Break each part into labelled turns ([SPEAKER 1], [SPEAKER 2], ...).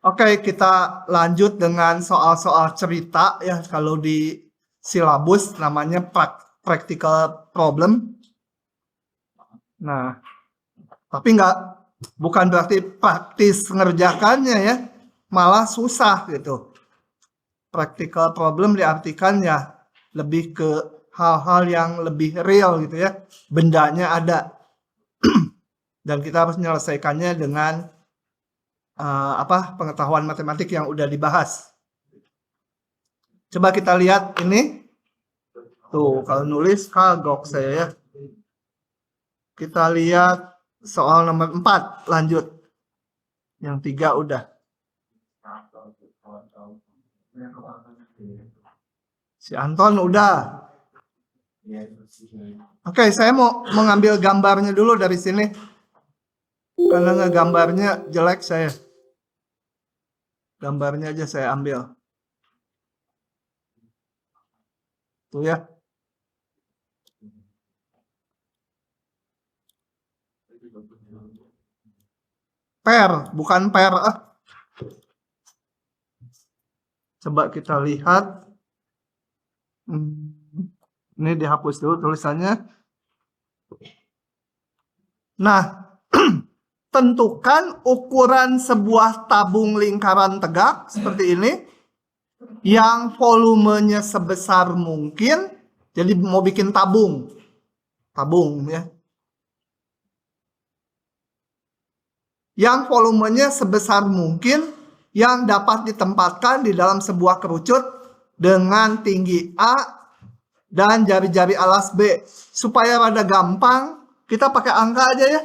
[SPEAKER 1] Oke, kita lanjut dengan soal-soal cerita ya. Kalau di silabus namanya practical problem. Nah, tapi bukan berarti praktis ngerjakannya ya, malah susah gitu. Practical problem diartikan ya lebih ke hal-hal yang lebih real gitu ya, bendanya ada. Dan kita harus menyelesaikannya dengan pengetahuan matematik yang udah dibahas. Coba kita lihat ini. Tuh, kalau nulis kagok saya ya. Kita lihat soal nomor 4, lanjut. Yang 3 udah. Si Anton udah. Oke, saya mau mengambil gambarnya dulu dari sini. Karena ngegambarnya jelek saya. Gambarnya aja saya ambil. Tuh ya. Bukan per. Coba kita lihat. Ini dihapus dulu tulisannya. Nah, tentukan ukuran sebuah tabung lingkaran tegak seperti ini yang volumenya sebesar mungkin. Jadi mau bikin tabung ya. Yang volumenya sebesar mungkin yang dapat ditempatkan di dalam sebuah kerucut dengan tinggi A dan jari-jari alas B. Supaya rada gampang, kita pakai angka aja ya.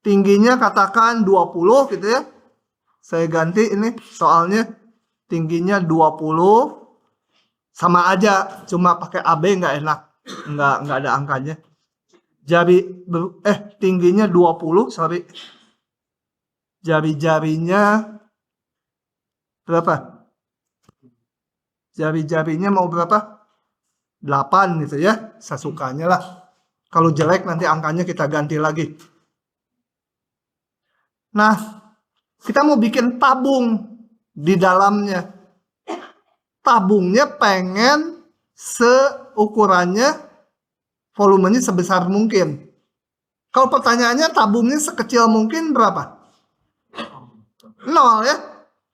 [SPEAKER 1] Tingginya katakan 20 gitu ya. Saya ganti ini soalnya tingginya 20. Sama aja, cuma pakai AB nggak enak. Nggak ada angkanya. Tingginya 20, sorry. Jari-jarinya berapa? Jari-jarinya mau berapa? 8 gitu ya. Sesukanya lah. Kalau jelek nanti angkanya kita ganti lagi. Nah, kita mau bikin tabung di dalamnya. Tabungnya pengen seukurannya, volumenya sebesar mungkin. Kalau pertanyaannya tabungnya sekecil mungkin berapa? 0 ya.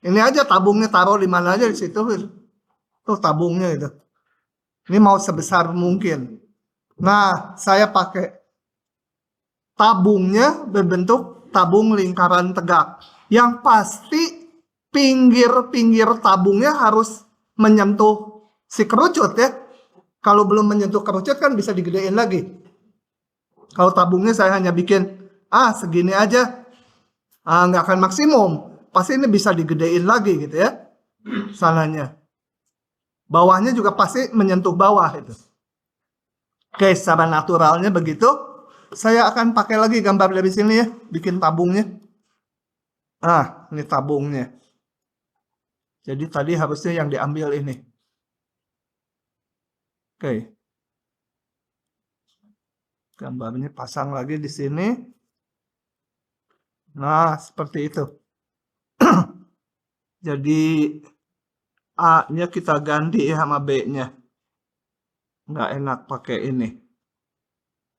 [SPEAKER 1] Ini aja tabungnya taruh di mana aja di situ. Tuh tabungnya itu. Ini mau sebesar mungkin. Nah, saya pakai tabungnya berbentuk tabung lingkaran tegak. Yang pasti pinggir-pinggir tabungnya harus menyentuh si kerucut ya. Kalau belum menyentuh kerucut kan bisa digedein lagi. Kalau tabungnya saya hanya bikin segini aja, nggak akan maksimum. Pasti ini bisa digedein lagi gitu ya. Sananya. Bawahnya juga pasti menyentuh bawah itu. Oke, secara naturalnya begitu. Saya akan pakai lagi gambar dari sini ya, bikin tabungnya. Ini tabungnya. Jadi tadi harusnya yang diambil ini. Oke. Gambarnya pasang lagi di sini. Nah, seperti itu. Jadi A-nya kita ganti ya sama B-nya. Nggak enak pakai ini.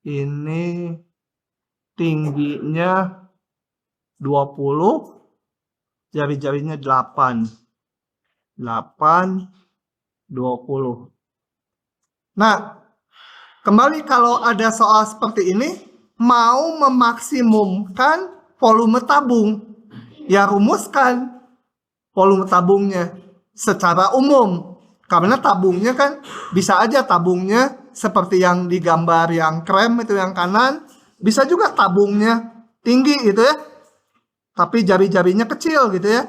[SPEAKER 1] Ini tingginya 20, jari-jarinya 8. 8, 20. Nah, kembali kalau ada soal seperti ini, mau memaksimumkan volume tabung, ya rumuskan volume tabungnya secara umum. Karena tabungnya kan bisa aja tabungnya seperti yang di gambar yang krem itu yang kanan, bisa juga tabungnya tinggi gitu ya. Tapi jari-jarinya kecil gitu ya.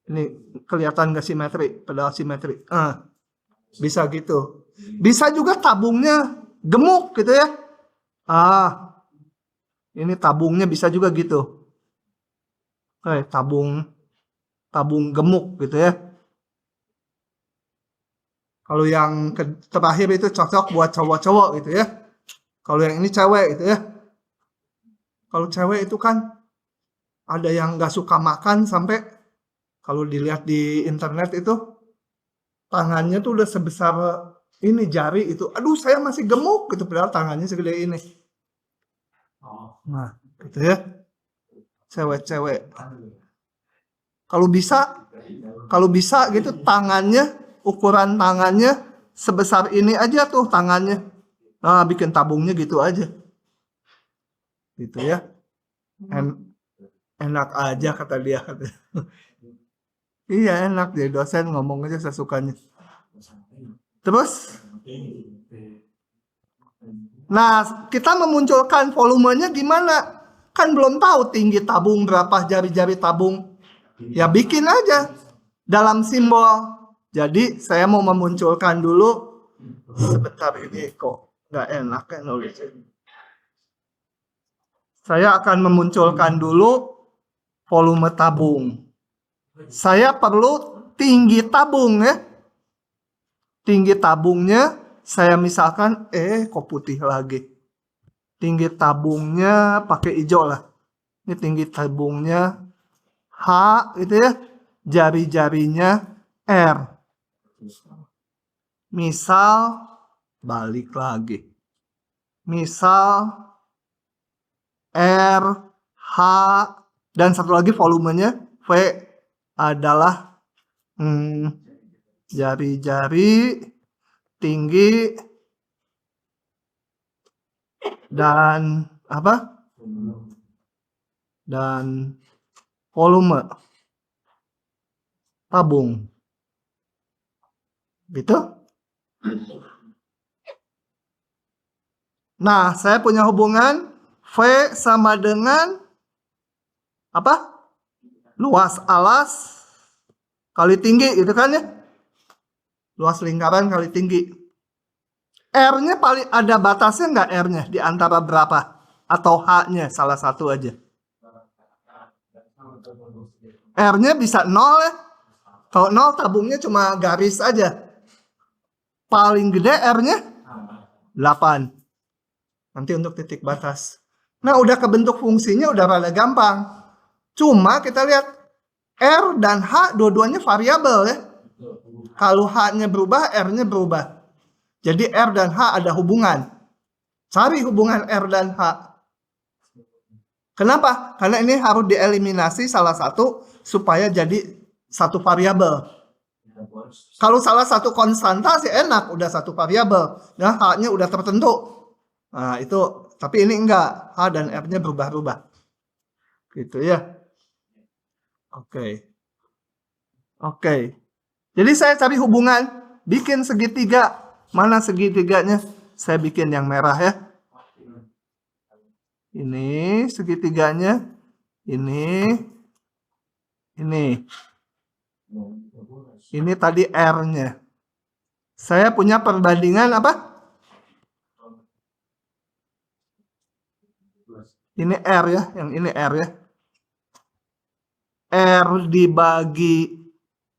[SPEAKER 1] Ini kelihatan nggak simetri, pedal simetri. Bisa gitu. Bisa juga tabungnya gemuk gitu ya. Ini tabungnya bisa juga gitu. Tabung gemuk gitu ya. Kalau yang terakhir itu cocok buat cowok-cowok gitu ya. Kalau yang ini cewek gitu ya. Kalau cewek itu kan Ada yang nggak suka makan sampai kalau dilihat di internet itu tangannya tuh udah sebesar ini jari itu. Aduh, saya masih gemuk gitu padahal tangannya segede ini. Nah, gitu ya. Cewek-cewek. Kalau bisa gitu tangannya, ukuran tangannya sebesar ini aja tuh tangannya. Nah, bikin tabungnya gitu aja. Gitu ya. Enak aja kata dia. Iya enak jadi dosen ngomong aja sesukanya. Terus, nah kita memunculkan volumenya gimana? Kan belum tahu tinggi tabung berapa, jari-jari tabung. Ya bikin aja dalam simbol. Jadi saya mau memunculkan dulu. Sebentar ini kok nggak enak ya nulisnya. Saya akan memunculkan dulu volume tabung. Saya perlu tinggi tabung ya. Tinggi tabungnya saya misalkan kok putih lagi. Tinggi tabungnya pakai hijau lah. Ini tinggi tabungnya H gitu ya. Jari-jarinya R. Misal balik lagi. Misal R, H, dan satu lagi volumenya V adalah jari-jari, tinggi, dan apa? Dan volume tabung. Gitu? Nah, saya punya hubungan V sama dengan apa? Luas alas kali tinggi gitu kan ya? Luas lingkaran kali tinggi. R-nya paling ada batasnya nggak R-nya di antara berapa? Atau H-nya salah satu aja. R-nya bisa 0 ya. Kalau 0 tabungnya cuma garis aja. Paling gede R-nya 8. Nanti untuk titik batas. Nah udah kebentuk fungsinya udah rada gampang. Cuma kita lihat R dan H dua-duanya variabel ya. Kalau H-nya berubah, R-nya berubah. Jadi R dan H ada hubungan. Cari hubungan R dan H. Kenapa? Karena ini harus dieliminasi salah satu supaya jadi satu variabel. Kalau salah satu konstanta sih enak, udah satu variabel. Nah, H-nya udah tertentu. Nah, itu tapi ini enggak. H dan R-nya berubah-ubah. Gitu ya. Oke. Jadi saya cari hubungan, bikin segitiga. Mana segitiganya? Saya bikin yang merah ya. Ini segitiganya. Ini. Ini tadi R-nya. Saya punya perbandingan apa? Ini R ya, yang ini R ya. R dibagi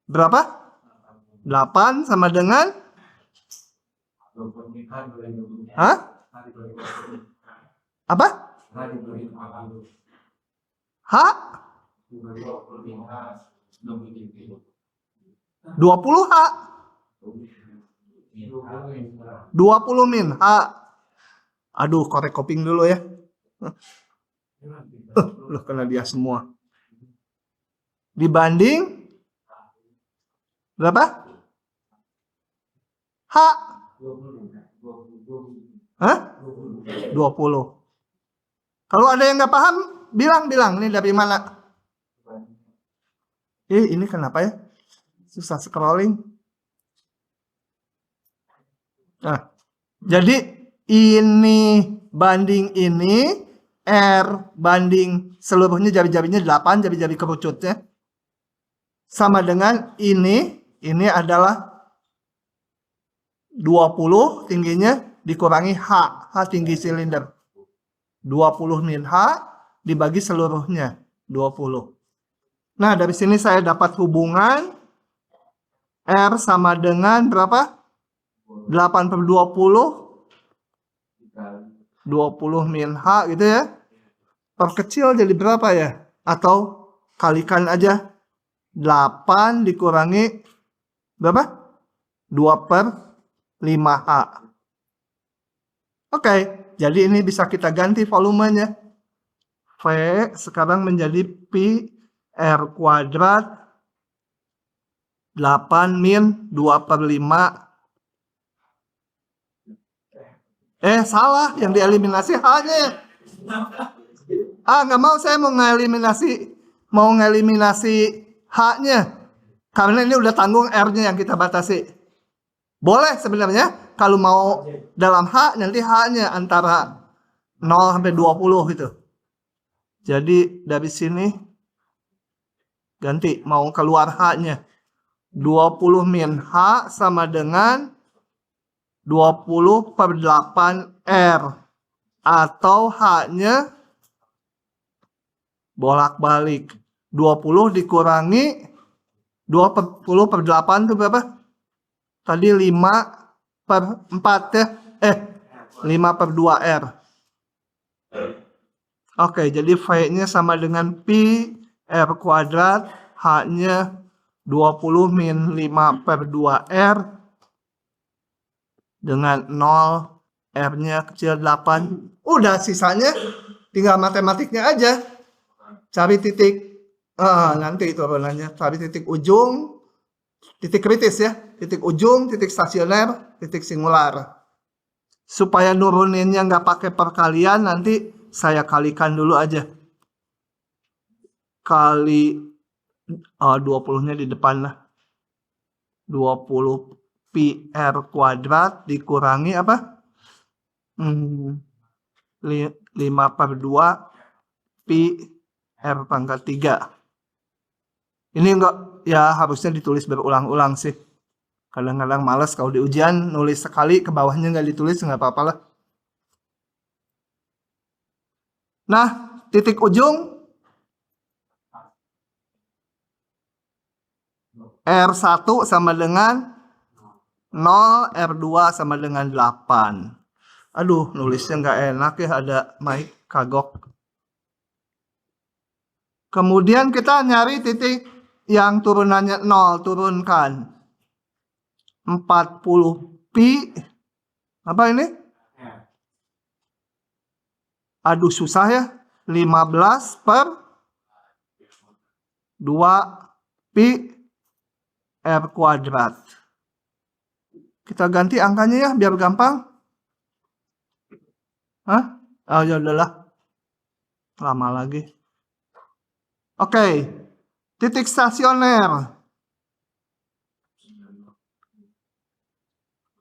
[SPEAKER 1] berapa? 8 sama dengan? Hah? Apa? H? 20 H. 20 min H. Aduh, korek koping dulu ya. Loh, kena dia semua. Dibanding berapa? H. Hah? 20. Kalau ada yang nggak paham, bilang. Ini dari mana? Ini kenapa ya? Susah scrolling. Nah, jadi ini banding ini, R banding seluruhnya jari-jarinya 8, jari-jari kerucutnya. Sama dengan ini adalah 20 tingginya dikurangi H tinggi silinder. 20 min H dibagi seluruhnya 20. Nah, dari sini saya dapat hubungan R sama dengan berapa? 8 per 20. 20 min H gitu ya. Perkecil jadi berapa ya? Atau kalikan aja 8 dikurangi berapa? 2/5H. Oke, jadi ini bisa kita ganti volumenya. V sekarang menjadi pi R kuadrat 8 min 2/5. Salah, yang dieliminasi H-nya. Nggak mau, saya mau ngeliminasi H-nya. Karena ini udah tanggung R-nya yang kita batasi. Boleh sebenarnya, kalau mau dalam H, nanti H-nya antara 0 sampai 20 gitu. Jadi dari sini, ganti, mau keluar H-nya. 20 min H sama dengan 20/8R. Atau H-nya bolak-balik. 20 dikurangi 20/8 itu berapa? Tadi 5/4 ya? 5/2R. Oke, jadi V-nya sama dengan pi R kuadrat, H-nya 20 min 5/2R dengan 0, R-nya kecil 8. Udah, sisanya tinggal matematiknya aja. Cari titik, nanti itu apalanya, cari titik ujung, titik kritis ya, titik ujung, titik stasioner, titik singular. Supaya nuruninnya nggak pakai perkalian, nanti saya kalikan dulu aja. Kali 20-nya di depan lah. 20 pi R kuadrat dikurangi apa? 5/2 pi R pangkat 3. Ini enggak, ya harusnya ditulis berulang-ulang sih. Kadang-kadang malas kalau di ujian nulis sekali ke bawahnya nggak ditulis, nggak apa-apa lah. Nah, titik ujung R1 sama dengan 0, R2 sama dengan 8. Aduh, nulisnya nggak enak ya, ada mic kagok. Kemudian kita nyari titik yang turunannya 0, turunkan. 40 pi, apa ini? Aduh, susah ya. 15/2 pi R kuadrat. Kita ganti angkanya ya, biar gampang. Ya udahlah. Lama lagi. Oke. Titik stasioner.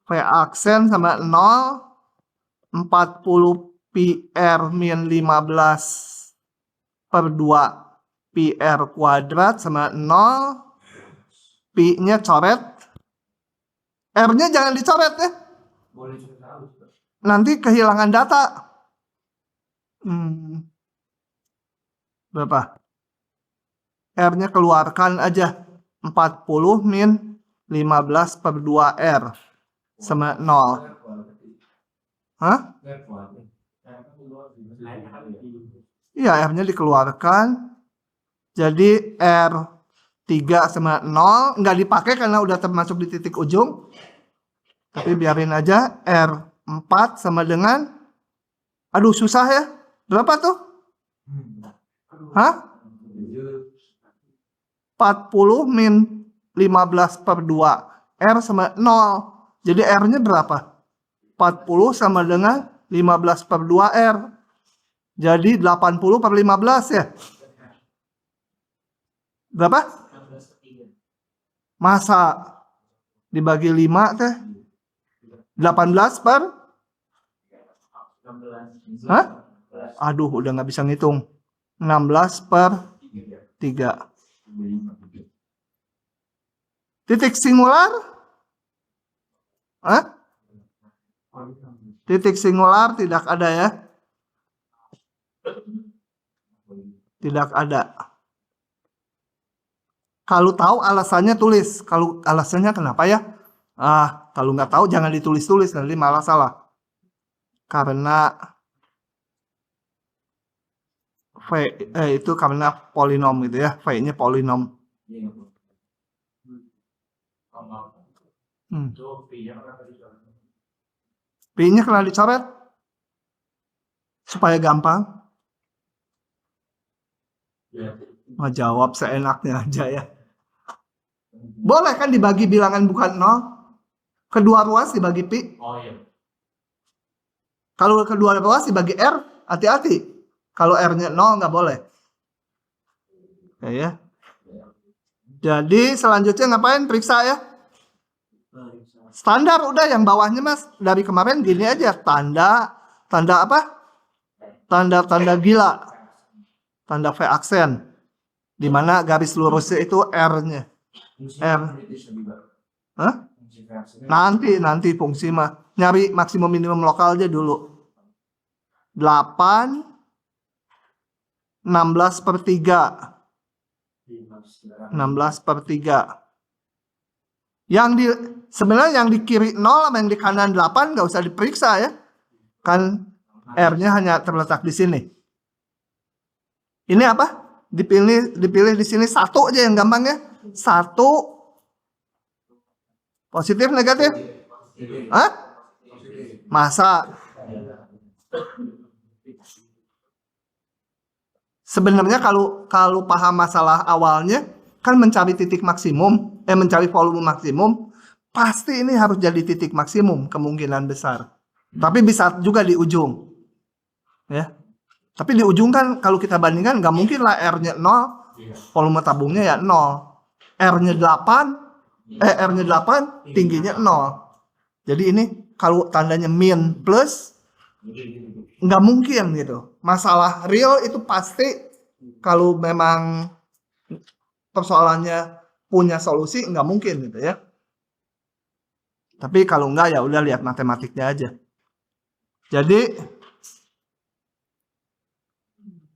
[SPEAKER 1] V aksen sama 0. 40 pi R min 15/2 pi R kuadrat sama 0. Pi-nya coret. R-nya jangan dicoret ya. Nanti kehilangan data. Berapa? R-nya keluarkan aja. 40 min 15/2R sama 0. Iya, R-nya dikeluarkan. Jadi R3 sama 0 nggak dipakai karena udah termasuk di titik ujung. Tapi biarin aja. R4 sama dengan, aduh susah ya. Berapa tuh? 40 min 15/2 R sama 0. Jadi R-nya berapa? 40 sama dengan 15/2R. Jadi 80/15 ya. Berapa? Masa dibagi 5 teh? 18 Aduh, udah nggak bisa ngitung. 16/3. Titik singular? Titik singular tidak ada ya. Tidak ada. Kalau tahu alasannya tulis. Kalau alasannya kenapa ya? Kalau nggak tahu jangan ditulis-tulis, nanti malah salah. Karena V itu karena polinom gitu ya, V-nya polinom. P-nya kena dicoret supaya gampang. Mau jawab seenaknya aja ya. Boleh kan dibagi bilangan bukan 0? Kedua ruas dibagi pi. Kalau kedua ruas dibagi r, hati-hati. Kalau r-nya 0 nggak boleh. Ya. Jadi selanjutnya ngapain? Periksa ya. Standar udah yang bawahnya mas. Dari kemarin gini aja. Tanda apa? Tanda gila. Tanda V aksen. Dimana garis lurusnya itu R-nya. R. Hah? Nanti fungsi mah. Nyari maksimum minimum lokal aja dulu. 8 16/3. 16/3. Sebenarnya yang di kiri 0 sama yang di kanan 8 nggak usah diperiksa ya. Kan R-nya hanya terletak di sini. Ini apa? Dipilih di sini 1 aja yang gampang ya. 1 positif negatif? Hah? Masa? Sebenarnya kalau paham masalah awalnya kan mencari titik maksimum, mencari volume maksimum, pasti ini harus jadi titik maksimum kemungkinan besar. Tapi bisa juga di ujung. Ya. Tapi di ujung kan kalau kita bandingkan nggak mungkin lah R-nya 0, volume tabungnya ya 0. R-nya 8, tingginya 0. Jadi ini kalau tandanya min plus nggak mungkin gitu. Masalah real itu pasti kalau memang persoalannya punya solusi nggak mungkin gitu ya. Tapi kalau nggak ya udah lihat matematiknya aja. Jadi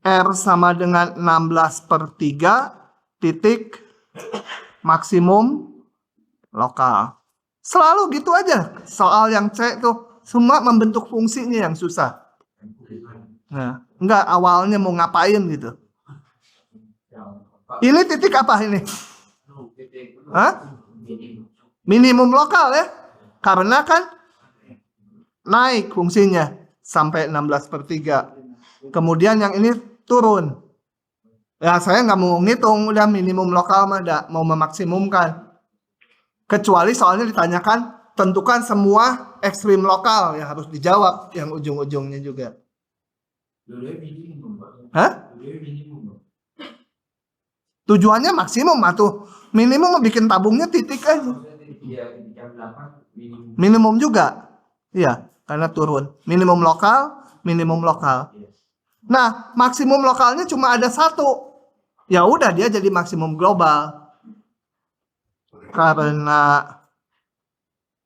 [SPEAKER 1] R sama dengan 16/3 titik maksimum lokal. Selalu gitu aja. Soal yang C tuh semua membentuk fungsinya yang susah. Nah, enggak awalnya mau ngapain gitu. Ini titik apa ini? Hah? Minimum lokal ya. Karena kan naik fungsinya sampai 16/3. Kemudian yang ini turun. Ya saya nggak mau ngitung, udah minimum lokal mah mau memaksimumkan. Kecuali soalnya ditanyakan tentukan semua ekstrim lokal yang harus dijawab yang ujung-ujungnya juga. Hah? Tujuannya maksimum atau minimum bikin tabungnya titik aja. Minimum juga. Iya, karena turun. Minimum lokal. Nah, maksimum lokalnya cuma ada 1. Ya udah dia jadi maksimum global. Karena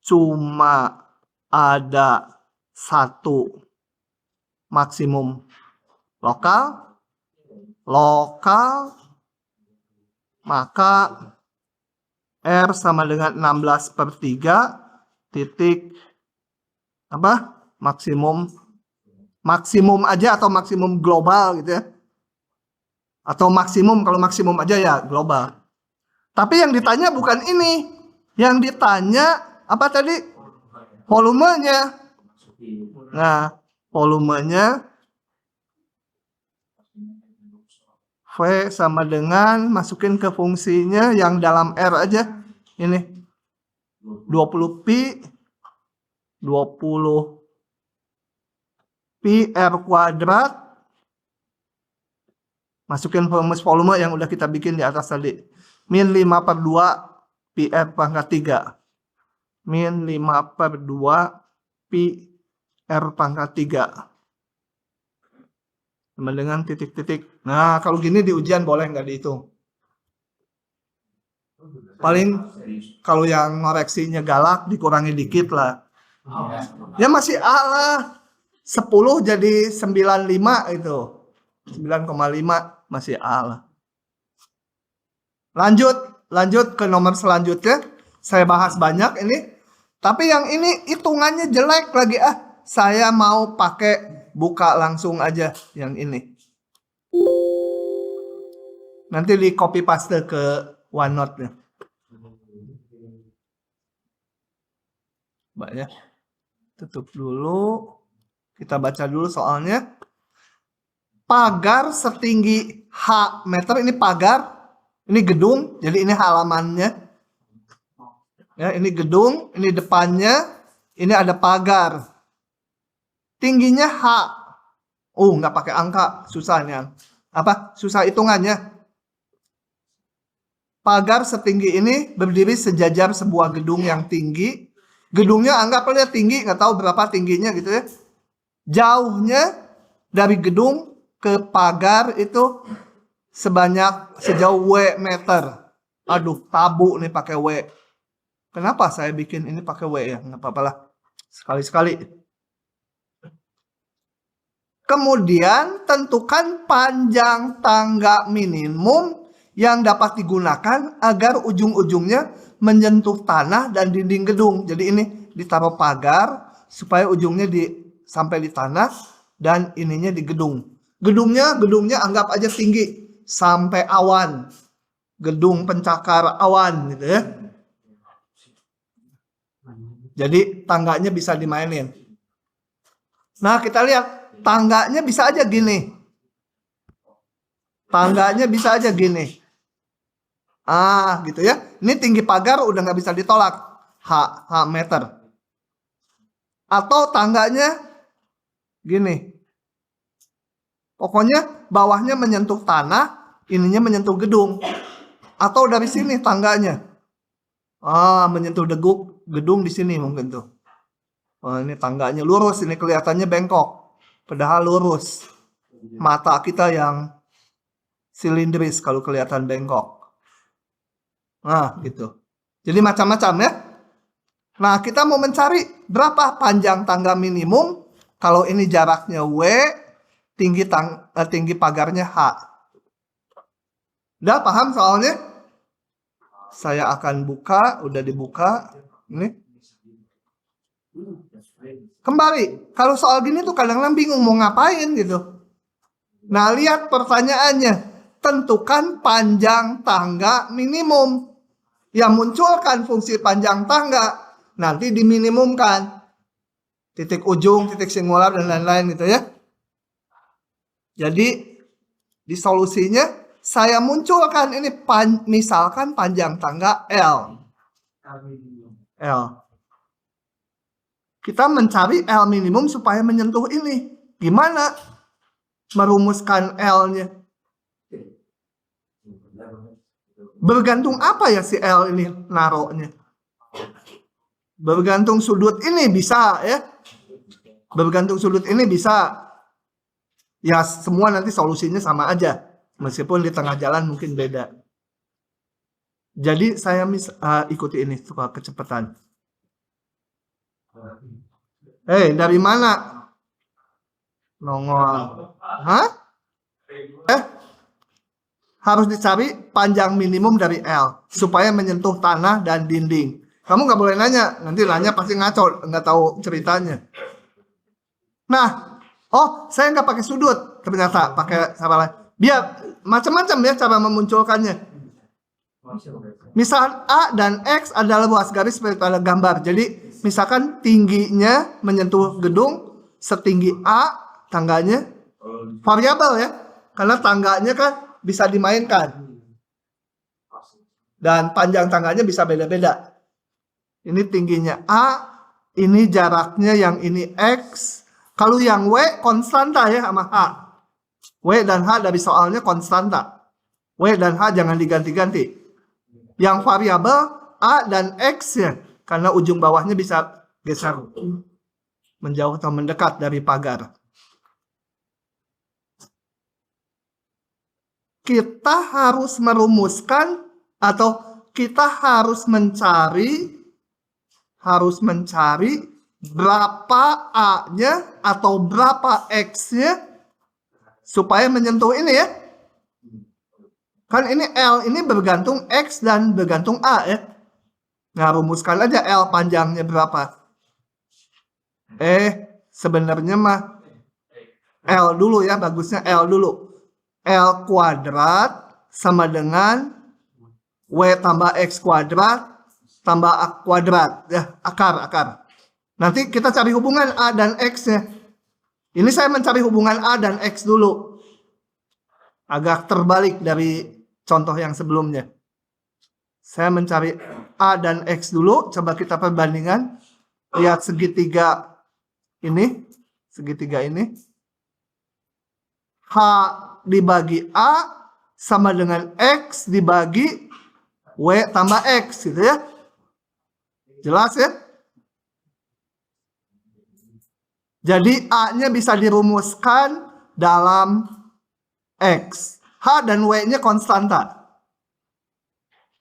[SPEAKER 1] cuma ada 1 maksimum lokal, maka R sama dengan 16/3 titik apa? Maksimum aja atau maksimum global gitu ya. Atau maksimum, kalau maksimum aja ya global. Tapi yang ditanya bukan ini. Yang ditanya apa tadi? Volumenya. Nah, volumenya V sama dengan masukin ke fungsinya yang dalam R aja. Ini 20 pi 20 pi R kuadrat. Masukin rumus volume yang udah kita bikin di atas tadi. Min 5/2 pi R pangkat 3. Min 5/2 pi R pangkat 3. Sama dengan titik-titik. Nah, kalau gini di ujian boleh nggak dihitung. Paling kalau yang ngoreksinya galak dikurangi dikit lah. Ya masih A lah. 10 jadi 95 itu. 9,5 masih A lah. Lanjut ke nomor selanjutnya. Saya bahas banyak ini. Tapi yang ini hitungannya jelek lagi Saya mau pakai buka langsung aja yang ini. Nanti di copy paste ke OneNote-nya. Mbak ya. Tutup dulu. Kita baca dulu soalnya. Pagar setinggi H meter, ini pagar, ini gedung, jadi ini halamannya. Ya, ini gedung, ini depannya, ini ada pagar. Tingginya H. Nggak pakai angka, susah nih. Susah hitungannya. Pagar setinggi ini berdiri sejajar sebuah gedung yang tinggi. Gedungnya anggaplah tinggi, nggak tahu berapa tingginya gitu ya. Jauhnya dari gedung ke pagar itu sejauh W meter. Aduh, tabu nih pakai W. Kenapa saya bikin ini pakai W ya? Nggak apa-apa lah. Sekali-sekali. Kemudian tentukan panjang tangga minimum yang dapat digunakan agar ujung-ujungnya menyentuh tanah dan dinding gedung. Jadi ini ditaruh pagar supaya ujungnya sampai di tanah dan ininya di gedung. Gedungnya anggap aja tinggi sampai awan. Gedung pencakar awan gitu ya. Jadi tangganya bisa dimainin. Nah, kita lihat tangganya bisa aja gini. Tangganya bisa aja gini. Gitu ya. Ini tinggi pagar udah nggak bisa ditolak. H meter. Atau tangganya gini. Pokoknya bawahnya menyentuh tanah, ininya menyentuh gedung. Atau dari sini tangganya. Menyentuh gedung di sini mungkin tuh. Ini tangganya lurus, ini kelihatannya bengkok. Padahal lurus. Mata kita yang silindris kalau kelihatan bengkok. Gitu. Jadi macam-macam ya. Nah, kita mau mencari berapa panjang tangga minimum. Kalau ini jaraknya W, tinggi pagarnya H. Udah paham soalnya? Saya akan buka, udah dibuka. Ini. Kembali, kalau soal gini tuh kadang-kadang bingung mau ngapain gitu. Nah, lihat pertanyaannya. Tentukan panjang tangga minimum. Yang munculkan fungsi panjang tangga nanti diminimumkan. Titik ujung, titik singular, dan lain-lain gitu ya. Jadi di solusinya saya munculkan ini misalkan panjang tangga L. Kita mencari L minimum supaya menyentuh ini. Gimana merumuskan L-nya? Bergantung apa ya si L ini naruhnya? Bergantung sudut ini bisa ya. Bergantung sudut ini bisa. Ya semua nanti solusinya sama aja. Meskipun di tengah jalan mungkin beda. Jadi saya ikuti ini supaya kecepatan. Dari mana? Nongol. Harus dicari panjang minimum dari L supaya menyentuh tanah dan dinding. Kamu nggak boleh nanya, nanti nanya pasti ngaco, nggak tahu ceritanya. Nah, saya nggak pakai sudut, ternyata pakai apa lain. Biar macam-macam ya cara memunculkannya. Misal A dan X adalah luas garis pada gambar. Jadi misalkan tingginya menyentuh gedung setinggi A, tangganya variabel ya, karena tangganya kan bisa dimainkan. Dan panjang tangganya bisa beda-beda. Ini tingginya A, ini jaraknya yang ini X. Kalau yang W konstanta ya sama H. W dan H dari soalnya konstanta. W dan H jangan diganti-ganti. Yang variabel A dan X ya, karena ujung bawahnya bisa geser menjauh atau mendekat dari pagar. Kita harus merumuskan atau kita harus mencari berapa A-nya atau berapa X-nya supaya menyentuh ini ya. Kan ini L ini bergantung X dan bergantung A ya. Nah, rumuskan aja L panjangnya berapa. Sebenarnya mah L dulu ya, bagusnya L dulu. L kuadrat sama dengan W tambah X kuadrat tambah A kuadrat. Ya, akar. Nanti kita cari hubungan A dan X-nya. Ini saya mencari hubungan A dan X dulu. Agak terbalik dari contoh yang sebelumnya. Saya mencari A dan X dulu. Coba kita perbandingan. Lihat segitiga ini. Segitiga ini. H dibagi A sama dengan X dibagi W tambah X. Gitu ya. Jelas ya? Jadi A-nya bisa dirumuskan dalam X. H dan W-nya konstanta.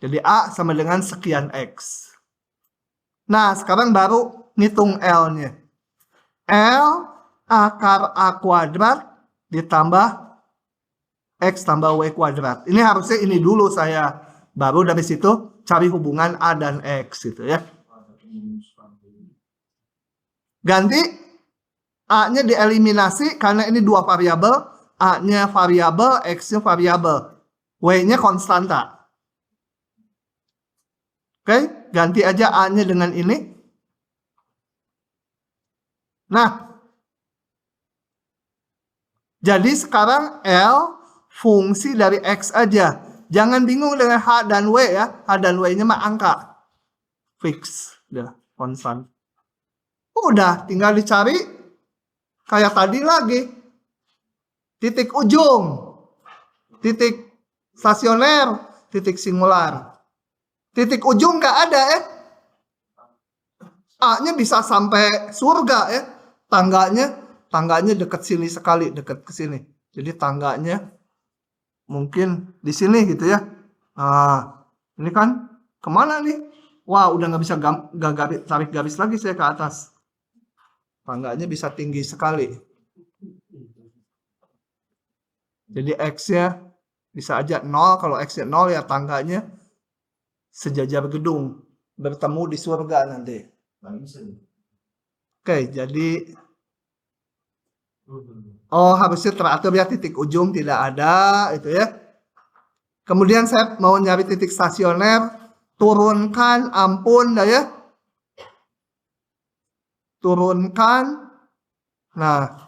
[SPEAKER 1] Jadi A sama dengan sekian X. Nah, sekarang baru ngitung L-nya. L akar A kuadrat ditambah X tambah W kuadrat. Ini harusnya ini dulu saya. Baru dari situ cari hubungan A dan X gitu ya. Ganti A-nya dieliminasi karena ini dua variabel. A-nya variabel, X-nya variabel. W-nya konstanta. Oke, ganti aja A-nya dengan ini. Nah, jadi sekarang L fungsi dari X aja. Jangan bingung dengan H dan W ya. H dan W-nya mah angka. Fix. Udah, konstan. Udah, tinggal dicari kayak tadi lagi. Titik ujung. Titik stasioner. Titik singular. Titik ujung nggak ada ya. A-nya bisa sampai surga ya. Tangganya dekat sini sekali, dekat ke sini. Jadi tangganya mungkin di sini gitu ya. Nah, ini kan kemana nih? Wah, udah nggak bisa tarik garis lagi saya ke atas. Tangganya bisa tinggi sekali. Jadi X-nya bisa aja 0. Kalau X-nya 0 ya tangganya sejajar gedung. Bertemu di surga nanti. Oke, jadi harusnya teratur ya, titik ujung tidak ada itu ya. Kemudian saya mau nyari titik stasioner, turunkan, ampun dah ya. Turunkan. Nah,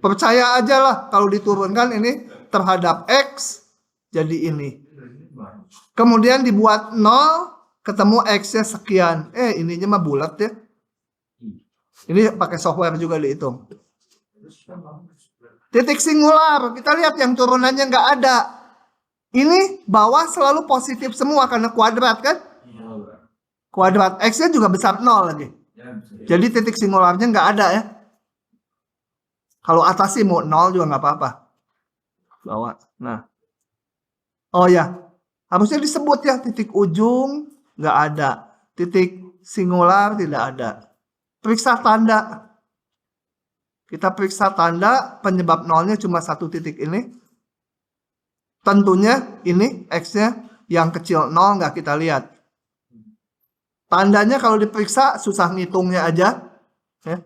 [SPEAKER 1] percaya aja lah kalau diturunkan ini terhadap X jadi ini. Kemudian dibuat 0, ketemu X-nya sekian. Ininya mah bulat ya. Ini pakai software juga dihitung. Titik singular, kita lihat yang turunannya nggak ada. Ini bawah selalu positif semua karena kuadrat kan? Kuadrat X-nya juga besar 0 lagi. Jadi titik singularnya nggak ada ya. Kalau atas sih mau 0 juga nggak apa-apa. Bawah. Nah. Oh ya, harusnya disebut ya titik ujung nggak ada. Titik singular tidak ada. Periksa tanda. Kita periksa tanda, penyebab nolnya cuma satu titik ini. Tentunya ini X-nya yang kecil 0 nggak kita lihat. Tandanya kalau diperiksa susah ngitungnya aja. Ya.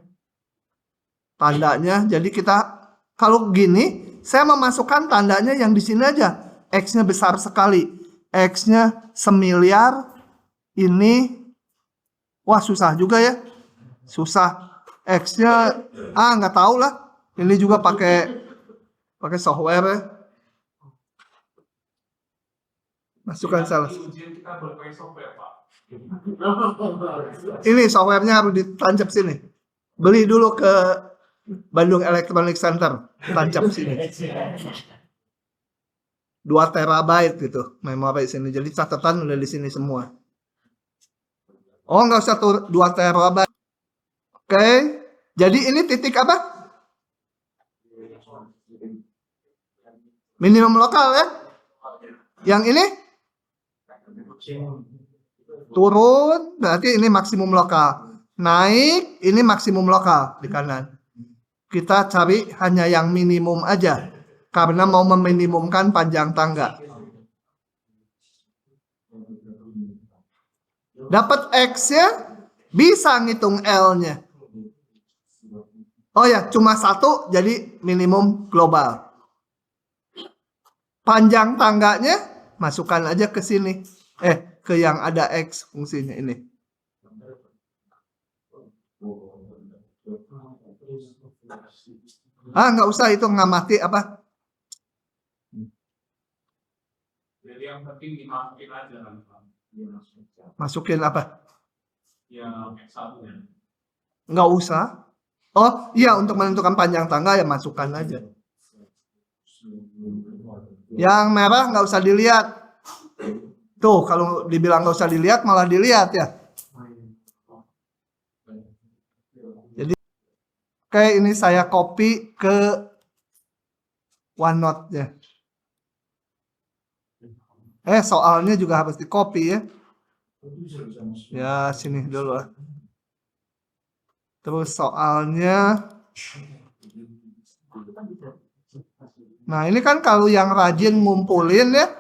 [SPEAKER 1] Tandanya, jadi kita kalau gini, saya memasukkan tandanya yang di sini aja. X-nya besar sekali. X-nya semiliar. Ini, wah susah juga ya. Susah. X-nya, nggak tahu lah. Ini juga pakai software ya. Masukkan salah. Ini softwarenya harus ditancap sini. Beli dulu ke Bandung Electronic Center, tancap sini. 2 terabyte gitu memori sini. Jadi catatan udah di sini semua. Oh, nggak usah 2 terabyte. Oke. Jadi ini titik apa? Minimum lokal ya. Yang ini turun, berarti ini maksimum lokal. Naik, ini maksimum lokal di kanan. Kita cari hanya yang minimum aja. Karena mau meminimumkan panjang tangga. Dapat X-nya, bisa ngitung L-nya. Oh ya, cuma 1, jadi minimum global. Panjang tangganya masukkan aja ke sini. Ke yang ada X fungsinya ini. Nggak usah itu ngamati apa.
[SPEAKER 2] Jadi yang penting dimasukin aja kan.
[SPEAKER 1] Masukin apa?
[SPEAKER 2] Yang X1-nya.
[SPEAKER 1] Nggak usah. Oh iya, untuk menentukan panjang tangga ya masukkan aja. Yang merah nggak usah dilihat. Tuh kalau dibilang nggak usah dilihat malah dilihat ya. Jadi kayak ini saya copy ke OneNote ya. Soalnya juga harus di copy ya. Ya sini dulu. Terus soalnya. Nah ini kan kalau yang rajin ngumpulin ya,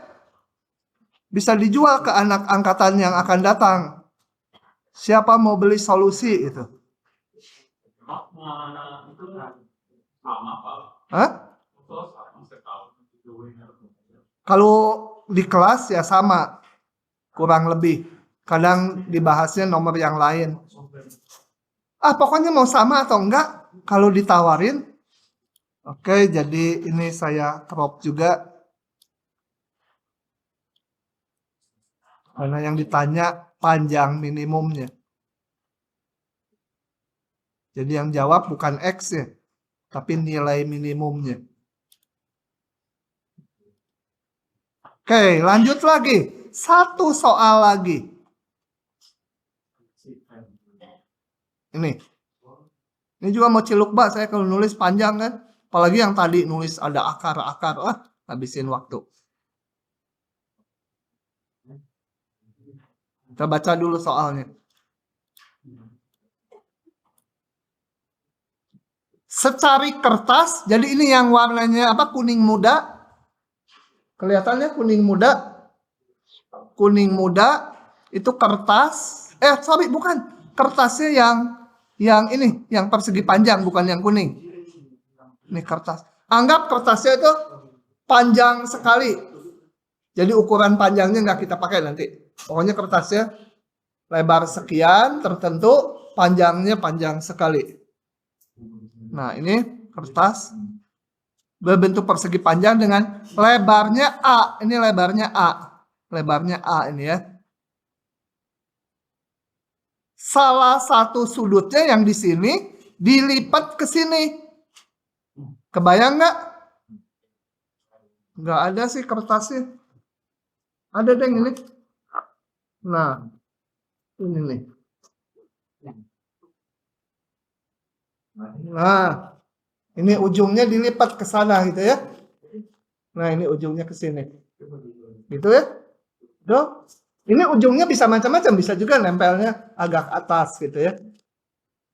[SPEAKER 1] bisa dijual ke anak angkatan yang akan datang. Siapa mau beli solusi itu? Hah? Kalau di kelas ya sama, kurang lebih. Kadang dibahasnya nomor yang lain. Pokoknya mau sama atau enggak, kalau ditawarin. Oke, jadi ini saya crop juga. Karena yang ditanya panjang minimumnya. Jadi yang jawab bukan X ya, tapi nilai minimumnya. Oke, lanjut lagi. Satu soal lagi. Ini juga mau ciluk bak saya kalau nulis panjang kan. Apalagi yang tadi nulis ada akar-akar. Habisin waktu. Kita baca dulu soalnya. Secari kertas, jadi ini yang warnanya apa? Kuning muda. Kelihatannya kuning muda. Kuning muda itu kertas. Bukan. Kertasnya yang ini, yang persegi panjang, bukan yang kuning. Ini kertas. Anggap kertasnya itu panjang sekali. Jadi ukuran panjangnya nggak kita pakai nanti. Pokoknya kertasnya lebar sekian tertentu, panjangnya panjang sekali. Nah ini kertas berbentuk persegi panjang dengan lebarnya A. Ini lebarnya A. Lebarnya A ini ya. Salah satu sudutnya yang di sini dilipat ke sini. Kebayang nggak? Nggak ada sih kertasnya. Ada deh ini. Nah, ini nih. Nah, ini ujungnya dilipat ke sana gitu ya. Nah, ini ujungnya ke sini. Gitu ya. Tuh. Ini ujungnya bisa macam-macam, bisa juga nempelnya agak atas gitu ya.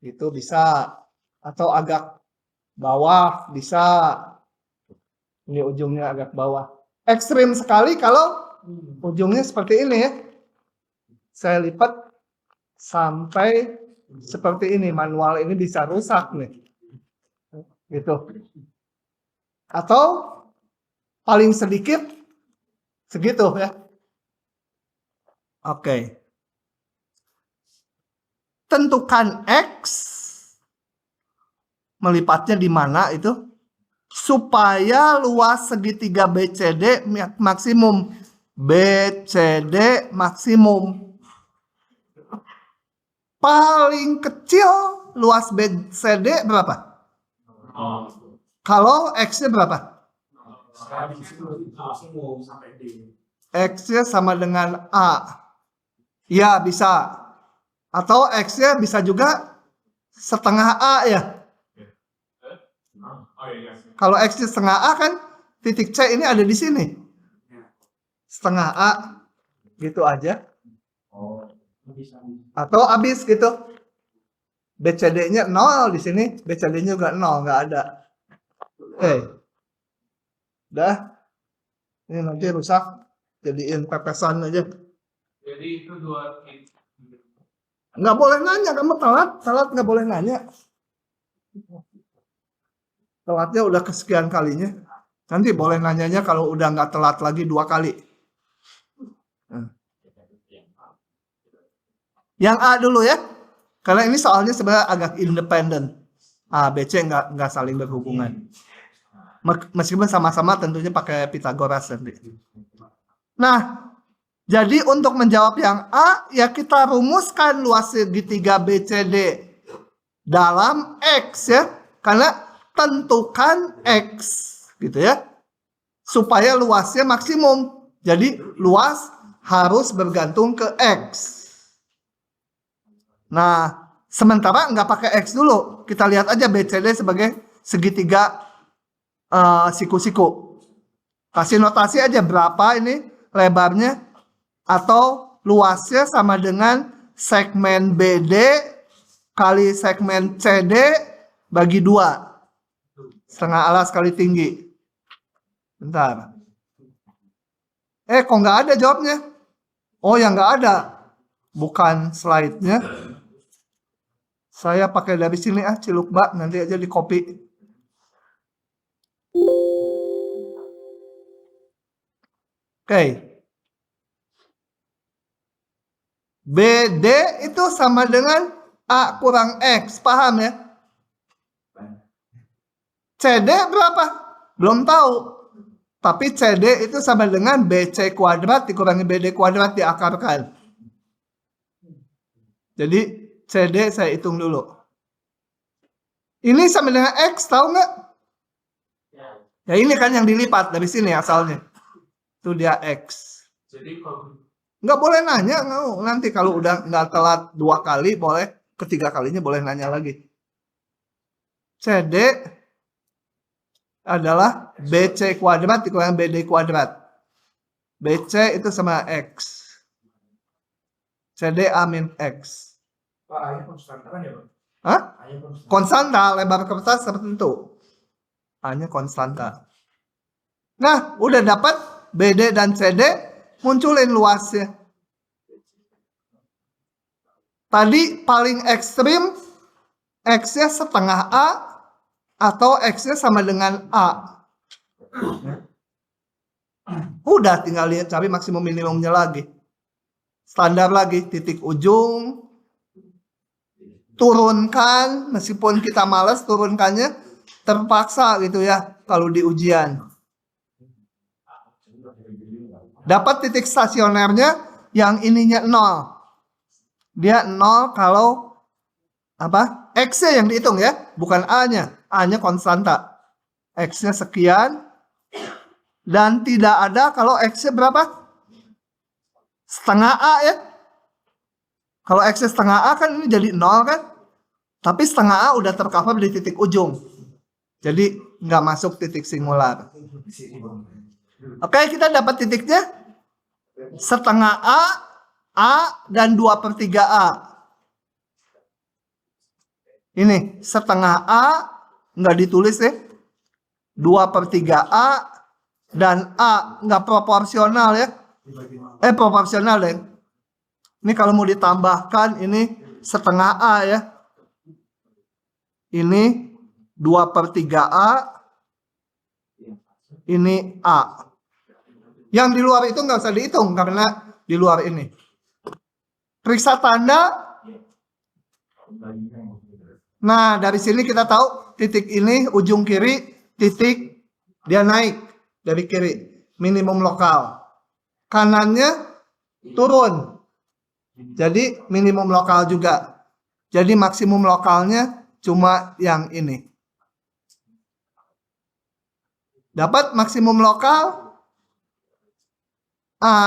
[SPEAKER 1] Itu bisa. Atau agak bawah, bisa. Ini ujungnya agak bawah. Ekstrim sekali kalau ujungnya seperti ini ya. Saya lipat sampai seperti ini. Manual ini bisa rusak nih. Gitu. Atau paling sedikit segitu ya. Oke. Tentukan X. Melipatnya di mana itu? Supaya luas segitiga BCD maksimum. BCD maksimum. Paling kecil luas BCD berapa? Kalau X-nya berapa? X-nya sama dengan A. Ya, bisa. Atau X-nya bisa juga setengah A ya. Kalau X-nya setengah A kan titik C ini ada di sini. Setengah A. Gitu aja. Atau habis gitu. BCD-nya 0 di sini. BCD-nya juga 0. Nggak ada. Udah. Ini nanti rusak. Jadiin pepesan aja.
[SPEAKER 2] Jadi itu 2
[SPEAKER 1] Nggak boleh nanya, kamu telat nggak boleh nanya. Telatnya udah kesekian kalinya. Nanti boleh nanyanya kalau udah nggak telat lagi 2 kali. Yang A dulu ya. Karena ini soalnya sebenarnya agak independen. A, B, C nggak saling berhubungan. Meskipun sama-sama tentunya pakai Pitagoras nanti. Nah, jadi untuk menjawab yang A, ya kita rumuskan luas segitiga BCD dalam X ya. Karena tentukan X gitu ya. Supaya luasnya maksimum. Jadi luas harus bergantung ke X. Nah, sementara nggak pakai X dulu. Kita lihat aja BCD sebagai segitiga siku-siku. Kasih notasi aja berapa ini lebarnya. Atau luasnya sama dengan segmen BD kali segmen CD bagi 2. Setengah alas kali tinggi. Bentar. Kok nggak ada jawabnya? Oh, yang nggak ada. Bukan slide-nya. Saya pakai dari sini Cilukba, nanti aja di copy. Oke. BD itu sama dengan A kurang X, paham ya? CD berapa? Belum tahu. Tapi CD itu sama dengan BC kuadrat dikurangi BD kuadrat diakarkan. Jadi CD saya hitung dulu. Ini sama dengan X, tahu nggak? Ya ini kan yang dilipat dari sini asalnya. Itu dia X.
[SPEAKER 2] Jadi kalau
[SPEAKER 1] Nggak boleh nanya, nanti kalau udah nggak telat 2 kali, boleh. Ketiga kalinya boleh nanya lagi. CD adalah BC kuadrat dikurangi BD kuadrat. BC itu sama X. CD A min X.
[SPEAKER 2] Pak, A-nya konstanta kan ya, Pak?
[SPEAKER 1] Hah?
[SPEAKER 2] A-nya konstanta.
[SPEAKER 1] Konstanta, lebar kertas tertentu. A-nya konstanta. Nah, udah dapat BD dan CD, munculin luasnya. Tadi paling ekstrim, X-nya setengah A, atau X-nya sama dengan A. Udah tinggal lihat cari maksimum minimumnya lagi. Standar lagi, titik ujung. Turunkan, meskipun kita malas turunkannya, terpaksa gitu ya, kalau di ujian. Dapat titik stasionernya, yang ininya 0. Dia 0 kalau apa? X-nya yang dihitung ya, bukan A-nya. A-nya konstanta. X-nya sekian. Dan tidak ada kalau X-nya berapa? Setengah A ya. Kalau X-nya setengah A kan ini jadi 0 kan. Tapi setengah A udah tercover di titik ujung. Jadi nggak masuk titik singular. Oke, kita dapat titiknya. Setengah A, dan 2/3 A. Ini setengah A nggak ditulis ya. 2/3 A dan A nggak proporsional ya. Proporsional deh. Ini kalau mau ditambahkan ini setengah A ya. Ini 2/3 A. Ini A. Yang di luar itu nggak usah dihitung karena di luar ini. Periksa tanda. Nah, dari sini kita tahu titik ini ujung kiri, titik dia naik dari kiri, minimum lokal. Kanannya turun. Jadi minimum lokal juga. Jadi maksimum lokalnya cuma yang ini. Dapat maksimum lokal.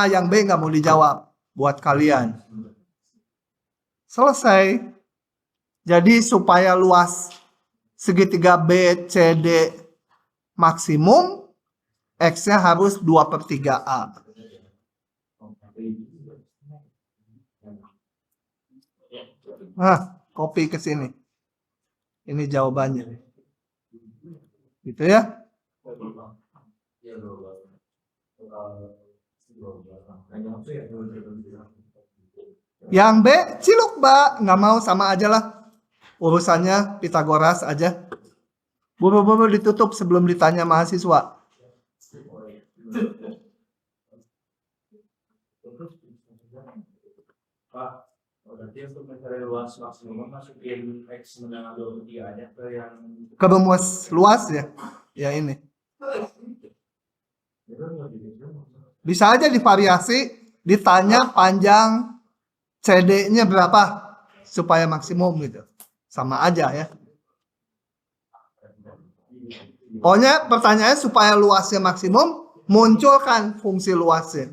[SPEAKER 1] Yang B nggak mau dijawab buat kalian. Selesai. Jadi supaya luas segitiga BCD maksimum, X-nya harus 2/3 A. Copy ke sini. Ini jawabannya. Gitu ya. Yang B, Cilukba. Nggak mau, sama aja lah. Urusannya Pitagoras aja. Buru-buru ditutup sebelum ditanya mahasiswa.
[SPEAKER 2] Pak, berarti untuk mencari luas maksimum masukin X menengah 23 aja ke yang
[SPEAKER 1] Ke rumus luas ya. Ya ini. Bisa aja divariasi, ditanya panjang CD-nya berapa supaya maksimum gitu. Sama aja ya. Pokoknya pertanyaannya supaya luasnya maksimum, munculkan fungsi luasnya.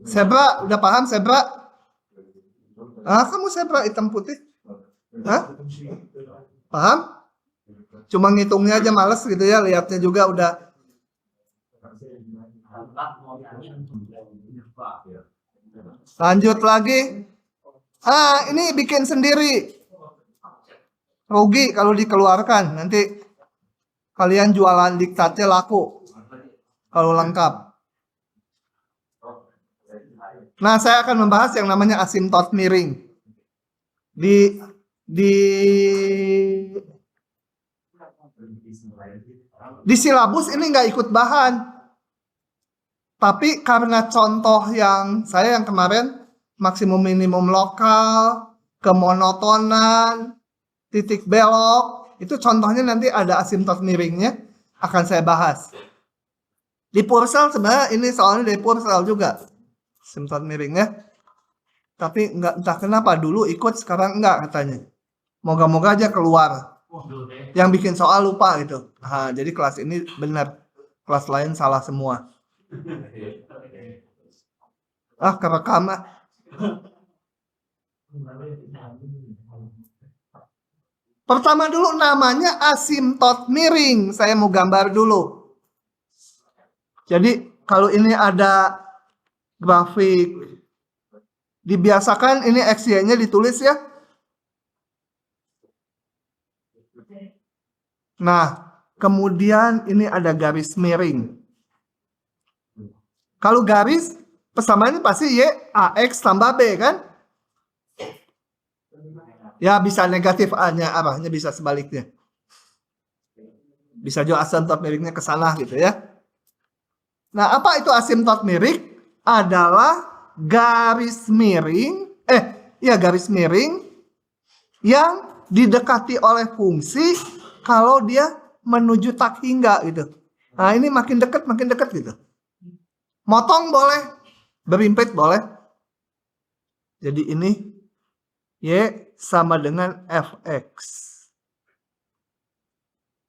[SPEAKER 1] Zebra, udah paham zebra? Kamu zebra hitam putih? Paham? Cuma ngitungnya aja males gitu ya, lihatnya juga udah. Lanjut lagi. Ini bikin sendiri. Rugi kalau dikeluarkan. Nanti kalian jualan diktatnya laku. Kalau lengkap. Nah, saya akan membahas yang namanya asimtot miring. Di silabus ini nggak ikut bahan. Tapi karena contoh yang kemarin maksimum minimum lokal, kemonotonan, titik belok, itu contohnya nanti ada asimtot miringnya, akan saya bahas. Di Purcell sebenarnya ini soalnya dari Purcell juga asimtot miringnya, tapi entah kenapa dulu ikut sekarang enggak katanya. Moga-moga aja keluar. Yang bikin soal lupa gitu. Jadi kelas ini benar, kelas lain salah semua. Kerekam. Pertama dulu namanya asimtot miring. Saya mau gambar dulu. Jadi kalau ini ada grafik, dibiasakan ini XY-nya ditulis ya. Nah, kemudian ini ada garis miring. Kalau garis, persamaannya pasti Y, AX tambah B kan? Ya bisa negatif A-nya, arahnya bisa sebaliknya. Bisa juga asimtot miringnya ke sana gitu ya. Nah, apa itu asimtot miring? Adalah garis miring, garis miring yang didekati oleh fungsi kalau dia menuju tak hingga gitu. Nah, ini makin dekat gitu. Motong boleh, berimpit boleh. Jadi ini Y sama dengan Fx.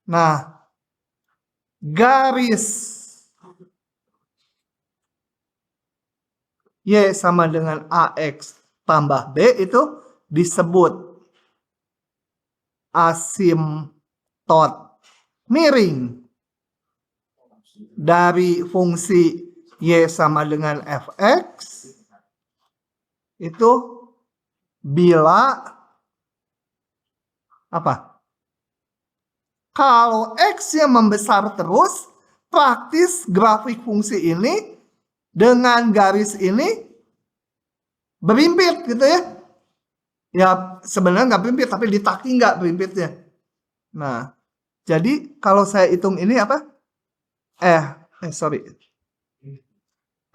[SPEAKER 1] Nah, garis Y sama dengan AX tambah B itu disebut asimtot miring dari fungsi Y sama dengan Fx itu bila apa? Kalau X-nya membesar terus, praktis grafik fungsi ini dengan garis ini berimpit gitu ya. Ya sebenarnya nggak berimpit, tapi ditaki nggak berimpitnya. Nah, jadi kalau saya hitung ini apa?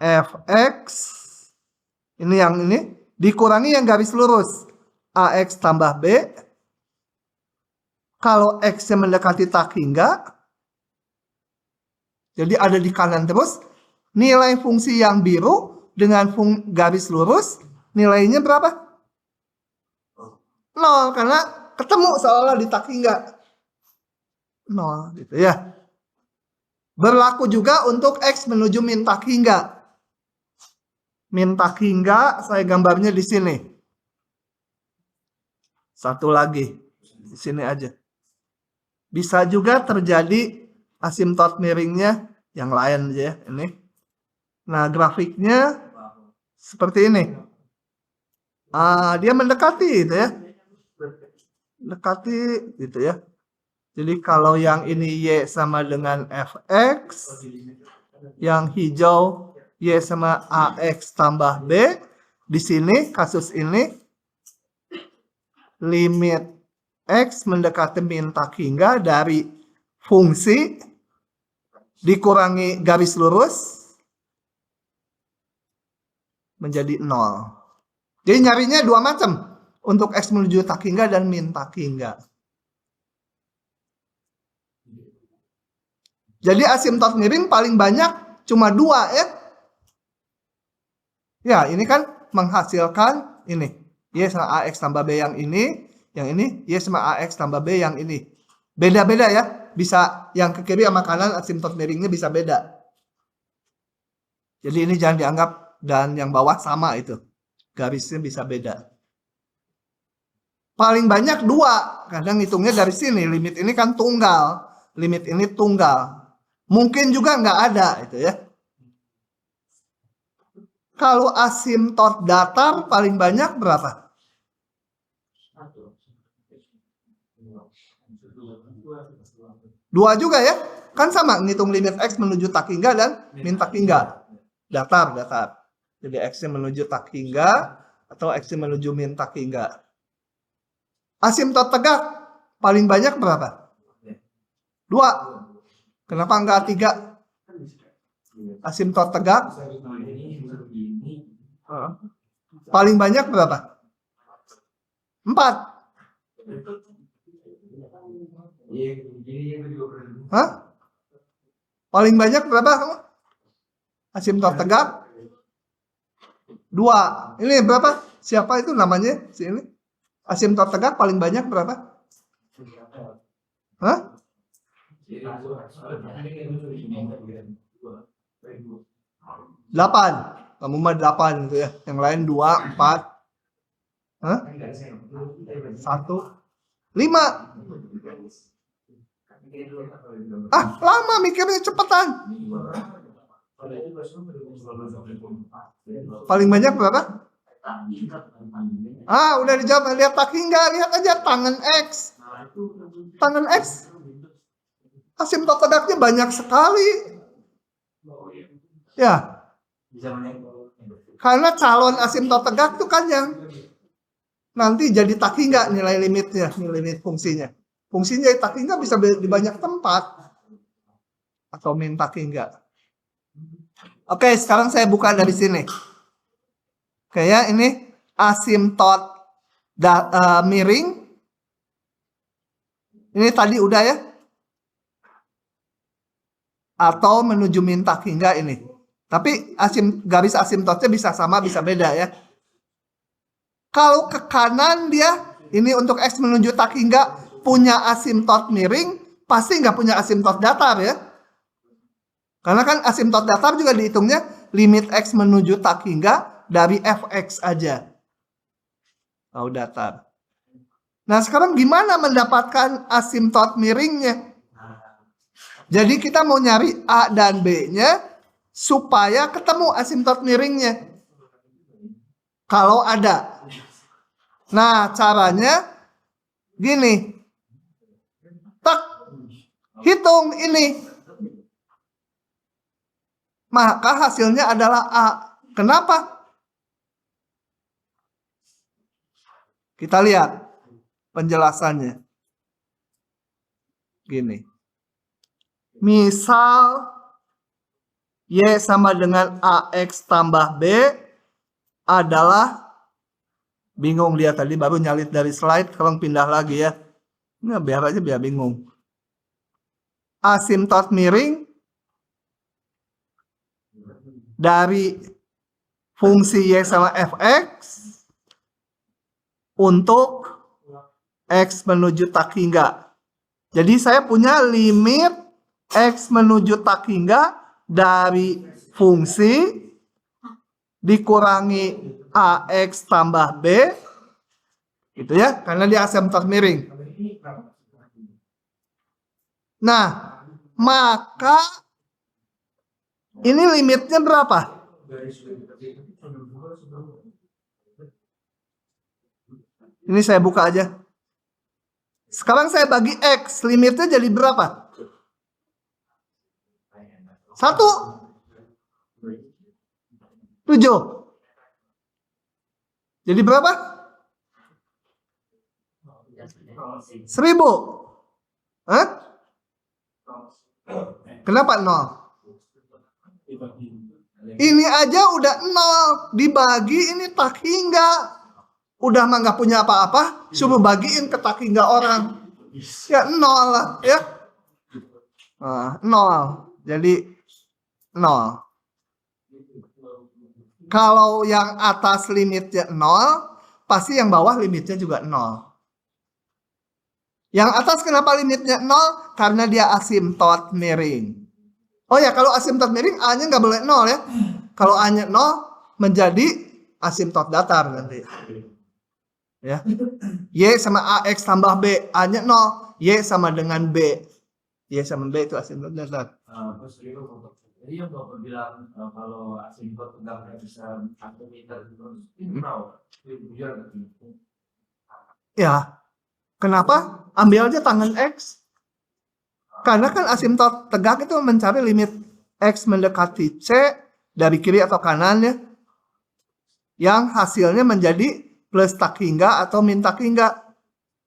[SPEAKER 1] Fx ini yang ini dikurangi yang garis lurus AX tambah B. Kalau X-nya mendekati tak hingga, jadi ada di kanan terus, nilai fungsi yang biru dengan garis lurus nilainya berapa? 0, karena ketemu seolah di tak hingga 0 gitu ya. Berlaku juga untuk X menuju min tak hingga. Min tak hingga saya gambarnya di sini. Satu lagi di sini aja. Bisa juga terjadi asimtot miringnya yang lain aja ya ini. Nah, grafiknya seperti ini. Dia mendekati gitu ya. Mendekati gitu ya. Jadi kalau yang ini Y sama dengan Fx, yang hijau Y sama AX tambah B, di sini kasus ini limit X mendekati min tak hingga dari fungsi dikurangi garis lurus menjadi 0. Jadi nyarinya dua macam. Untuk X menuju tak hingga dan min tak hingga. Jadi asimtot miring paling banyak cuma 2 ya. Ya, ini kan menghasilkan ini. Y sama AX tambah B yang ini Y sama AX tambah B yang ini. Beda-beda ya. Bisa yang ke kiri sama kanan asimtot miringnya bisa beda. Jadi ini jangan dianggap dan yang bawah sama itu. Garisnya bisa beda. Paling banyak 2. Kadang hitungnya dari sini. Limit ini kan tunggal. Limit ini tunggal. Mungkin juga nggak ada itu ya. Kalau asimtot datar paling banyak berapa? 2 juga ya. Kan sama ngitung limit X menuju tak hingga dan min tak hingga. Datar. Jadi X menuju tak hingga atau X menuju min tak hingga. Asimtot tegak paling banyak berapa? 2. Kenapa enggak 3? Asimtot tegak paling banyak berapa? 4. Hah? Paling banyak berapa? Asimtot tegak 2. Ini berapa? Siapa itu namanya? Si ini. Asimtot tegak paling banyak berapa? Hah? 8. Kamu mah 8 gitu ya. Yang lain 2, 4. Hah? 1. 5. Lama mikirnya cepetan. Paling banyak berapa? Udah dijawab. Lihat tak hingga. Lihat aja tangan X. Tangan X. Asimtot tegaknya banyak sekali. Ya. Karena calon asimtot tegak itu kan yang nanti jadi tak hingga nilai limitnya, nilai limit fungsinya. Fungsinya tak hingga bisa di banyak tempat. Atau min tak hingga. Oke, sekarang saya buka dari sini. Oke ya, ini asimtot miring. Ini tadi udah ya. Atau menuju min tak hingga ini. Tapi garis asimtotnya bisa sama, bisa beda ya. Kalau ke kanan dia, ini untuk X menuju tak hingga punya asimtot miring, pasti nggak punya asimtot datar ya. Karena kan asimtot datar juga dihitungnya limit X menuju tak hingga dari fx aja. Tahu datar. Nah sekarang gimana mendapatkan asimtot miringnya? Jadi kita mau nyari A dan B-nya supaya ketemu asimtot miringnya. Kalau ada. Nah caranya gini. Tak. Hitung ini. Maka hasilnya adalah A. Kenapa? Kita lihat penjelasannya. Gini. Misal Y sama dengan AX tambah B adalah, bingung dia tadi baru nyalip dari slide, kalau pindah lagi ya. Nah, biar aja biar bingung. Asimtot miring dari fungsi Y sama fx untuk X menuju tak hingga. Jadi saya punya limit X menuju tak hingga dari fungsi dikurangi AX tambah B. Gitu ya, karena dia asimtot miring. Nah, maka ini limitnya berapa? Ini saya buka aja. Sekarang saya bagi X, limitnya jadi berapa? 1. 7. Jadi berapa? 1000. Hah? Kenapa 0? Ini aja udah 0. Dibagi ini tak hingga. Udah mah nggak punya apa-apa, suruh bagiin ke tak hingga orang. Ya 0 lah ya. 0. Jadi 0. Kalau yang atas limitnya 0, pasti yang bawah limitnya juga 0. Yang atas kenapa limitnya 0? Karena dia asimtot miring. Oh ya, kalau asimtot miring A-nya nggak boleh 0 ya. Kalau A-nya 0 menjadi asimtot datar nanti. Ya. Y sama AX tambah B, A-nya 0, Y sama dengan B. Y sama B itu asimtot datar.
[SPEAKER 2] Terus jadi yang Bapak bilang kalau asimtot tegaknya bisa 1 meter terus ini berapa?
[SPEAKER 1] Ya. Kenapa? Ambil aja tangan X. Karena kan asimtot tegak itu mencari limit X mendekati C dari kiri atau kanan ya. Yang hasilnya menjadi plus tak hingga atau min tak hingga.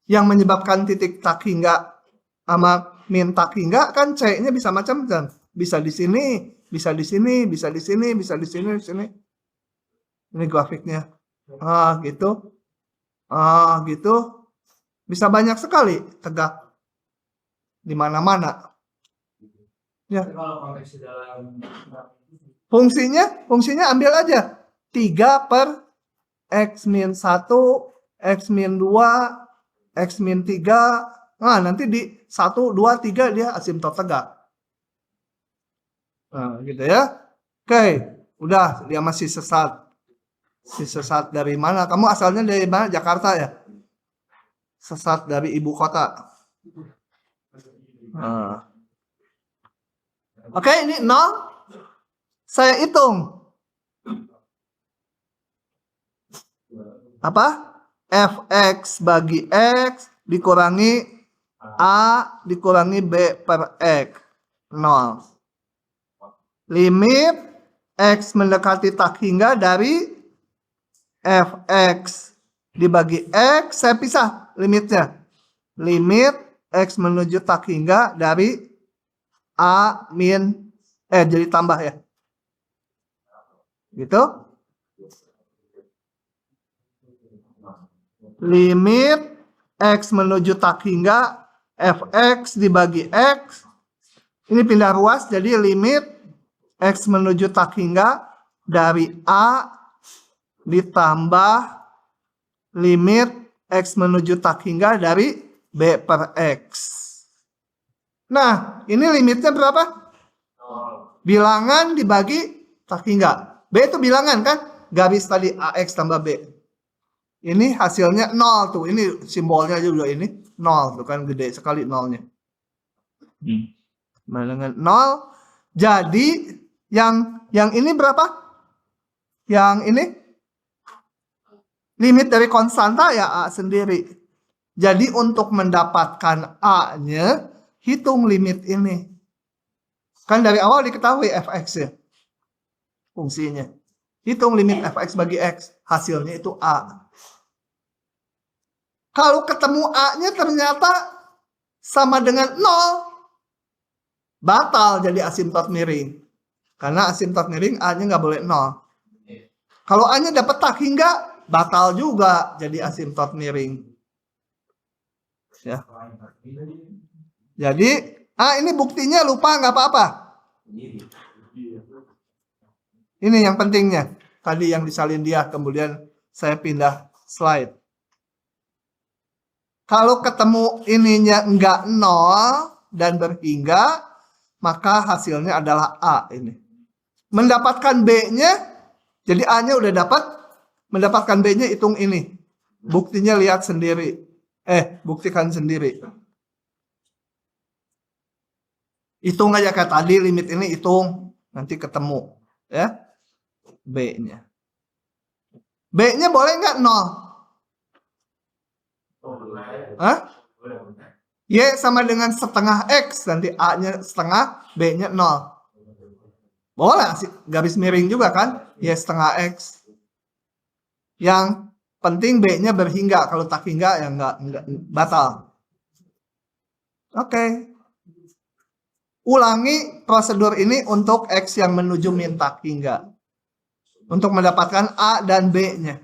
[SPEAKER 1] Yang menyebabkan titik tak hingga sama min tak hingga kan C-nya bisa macam-macam. Bisa di sini, bisa di sini, bisa di sini, bisa di sini, di sini. Ini grafiknya. Gitu. Gitu. Bisa banyak sekali tegak di mana-mana. Ya.
[SPEAKER 2] Kalau konteks dalam
[SPEAKER 1] Fungsinya ambil aja 3 per X min 1, X min 2, X min 3. Nah, nanti di 1, 2, 3 dia asimtot tegak. Nah, gitu ya. Oke, udah dia masih sesat. Sesat dari mana? Kamu asalnya dari mana? Jakarta ya? Sesat dari ibu kota. Oke, ini 0. Saya hitung. Apa? Fx bagi X dikurangi A dikurangi B per X. 0. Limit X mendekati tak hingga dari Fx dibagi X. Saya pisah limitnya. Limit X menuju tak hingga dari A min jadi tambah ya. Gitu. Limit X menuju tak hingga Fx dibagi X. Ini pindah ruas jadi limit X menuju tak hingga dari A ditambah limit X menuju tak hingga dari B per X. Nah, ini limitnya berapa? Bilangan dibagi tak hingga. B itu bilangan kan? Garis tadi AX tambah B. Ini hasilnya 0 tuh. Ini simbolnya juga ini 0 tuh kan, gede sekali nolnya. Bilangan 0. Jadi yang ini berapa? Yang ini limit dari konstanta ya A sendiri. Jadi untuk mendapatkan A-nya, hitung limit ini. Kan dari awal diketahui Fx ya. Fungsinya. Hitung limit Fx bagi X. Hasilnya itu A. Kalau ketemu A-nya ternyata sama dengan 0. Batal jadi asimtot miring. Karena asimtot miring A-nya nggak boleh 0. Kalau A-nya dapat tak hingga, batal juga jadi asimtot miring. Ya. Jadi, ini buktinya lupa nggak apa-apa. Ini yang pentingnya. Tadi yang disalin dia, kemudian saya pindah slide. Kalau ketemu ininya nggak 0 dan berhingga, maka hasilnya adalah A ini. Mendapatkan B-nya, jadi A-nya udah dapat. Mendapatkan B-nya hitung ini. Buktinya lihat sendiri. Buktikan sendiri. Hitung aja kayak tadi, limit ini hitung. Nanti ketemu. Ya. B-nya. B-nya boleh nggak 0? Hah? Y sama dengan setengah X. Nanti A-nya setengah, B-nya 0. Boleh sih, garis miring juga kan? Y setengah X. Yang Penting B-nya berhingga. Kalau tak hingga ya enggak batal. Oke. Ulangi prosedur ini untuk X yang menuju min tak hingga. Untuk mendapatkan A dan B-nya.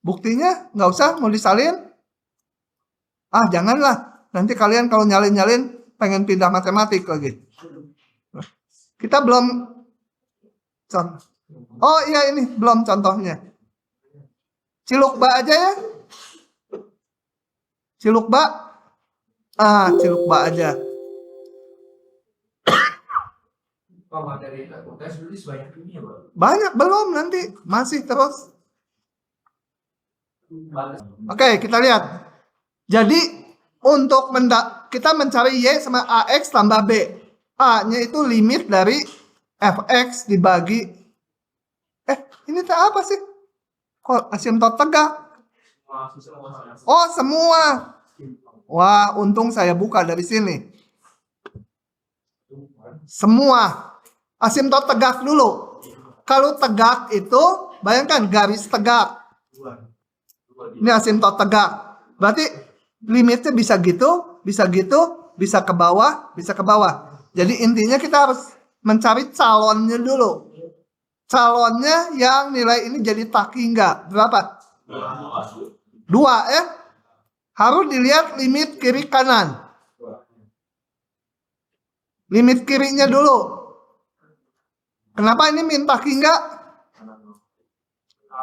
[SPEAKER 1] Buktinya nggak usah mau disalin. Ah, janganlah. Nanti kalian kalau nyalin-nyalin pengen pindah matematik lagi. Kita belum. Oh iya, ini belum contohnya. Cilukba aja ya. Cilukba. Cilukba aja.
[SPEAKER 2] Materi UTS dulu sebanyak ini ya, Bang?
[SPEAKER 1] Banyak belum, nanti masih terus. Oke, kita lihat. Jadi untuk kita mencari Y sama AX tambah B. A-nya itu limit dari Fx dibagi. Ini apa sih? Kok asimtot tegak? Oh, semua. Wah, untung saya buka dari sini. Semua. Asimtot tegak dulu. Kalau tegak itu, bayangkan garis tegak. Ini asimtot tegak. Berarti limitnya bisa gitu, bisa gitu, bisa ke bawah, bisa ke bawah. Jadi intinya kita harus mencari calonnya dulu. Calonnya yang nilai ini jadi tak hingga. Berapa? 2 ya. Harus dilihat limit kiri kanan. Limit kirinya dulu. Kenapa ini min tak hingga?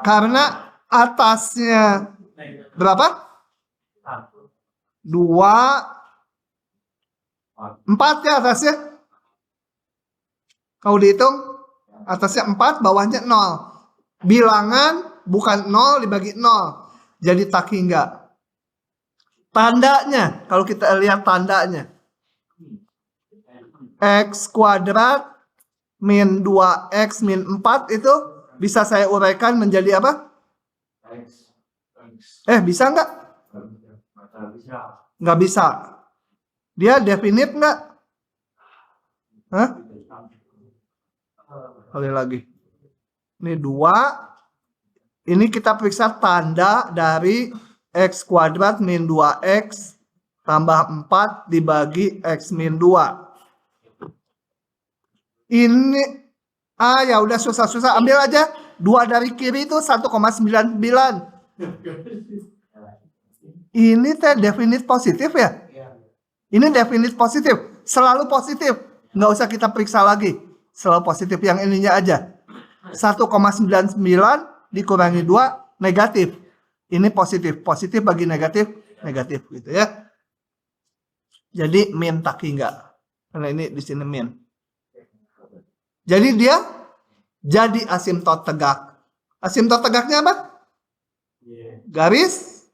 [SPEAKER 1] Karena atasnya berapa? 2, 4 ya atasnya. Kalau dihitung atasnya 4, bawahnya 0. Bilangan bukan 0 dibagi 0. Jadi tak hingga. Tandanya, kalau kita lihat tandanya. X kuadrat min 2X min 4 itu bisa saya uraikan menjadi apa? Bisa nggak? Nggak bisa. Dia definite nggak? Hah? Kali lagi. Ini 2. Ini kita periksa tanda dari X kuadrat min 2X tambah 4 dibagi X min 2. Ini, ya udah susah-susah. Ambil aja. 2 dari kiri itu 1,99. Ini teh definite positif ya? Ini definite positif. Selalu positif. Nggak usah kita periksa lagi. Selalu positif. Yang ininya aja. 1,99 dikurangi 2 negatif. Ini positif. Positif bagi negatif, negatif gitu ya. Jadi min tak hingga. Karena ini di sini min. Jadi dia jadi asimtot tegak. Asimtot tegaknya apa? Garis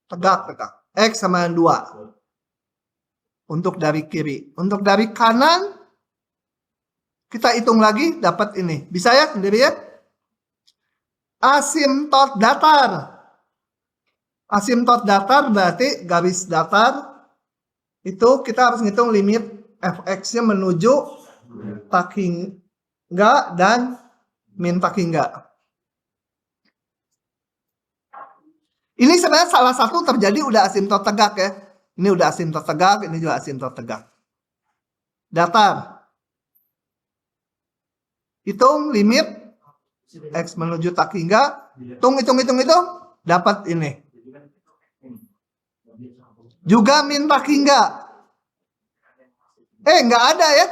[SPEAKER 1] tegak. X sama 2. Untuk dari kiri. Untuk dari kanan, kita hitung lagi, dapat ini. Bisa ya sendiri ya? Asimtot datar. Asimtot datar berarti garis datar. Itu kita harus ngitung limit Fx-nya menuju tak hingga dan min tak hingga. Ini sebenarnya salah satu terjadi udah asimtot tegak ya. Ini udah asimtot tegak, ini juga asimtot tegak. Datar. Hitung limit X menuju tak hingga. Hitung. Dapat ini. Juga min tak hingga. Nggak ada ya.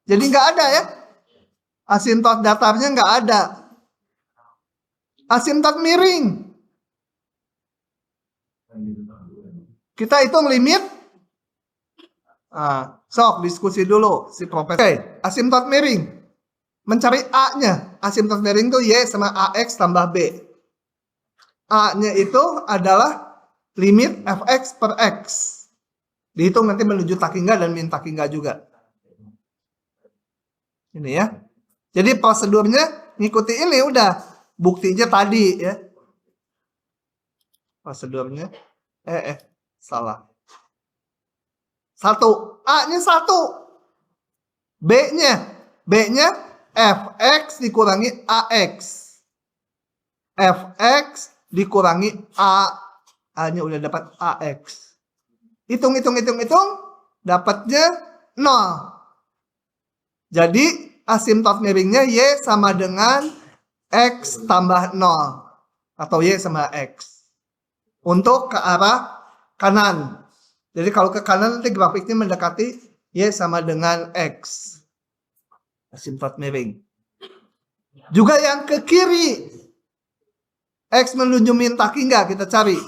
[SPEAKER 1] Jadi nggak ada ya. Asimtot datarnya nggak ada. Asimtot miring. Kita hitung limit. Sok diskusi dulu si profesor. Oke, asimtot miring. Mencari A-nya. Asimtot miring itu Y sama AX tambah B. A-nya itu adalah limit Fx per X. Dihitung nanti menuju tak hingga dan min tak hingga juga. Ini ya. Jadi prosedurnya ngikuti ini udah. Buktinya tadi ya. Prosedurnya. Salah. 1. A-nya 1. B-nya fx dikurangi ax. Fx dikurangi A-nya udah dapat ax. Hitung, dapatnya 0. Jadi asimtot miringnya Y sama dengan X tambah 0. Atau Y sama X. Untuk ke arah kanan. Jadi kalau ke kanan nanti grafiknya mendekati Y sama dengan X. Asimtot miring. Juga yang ke kiri. X menuju min takhingga kita cari.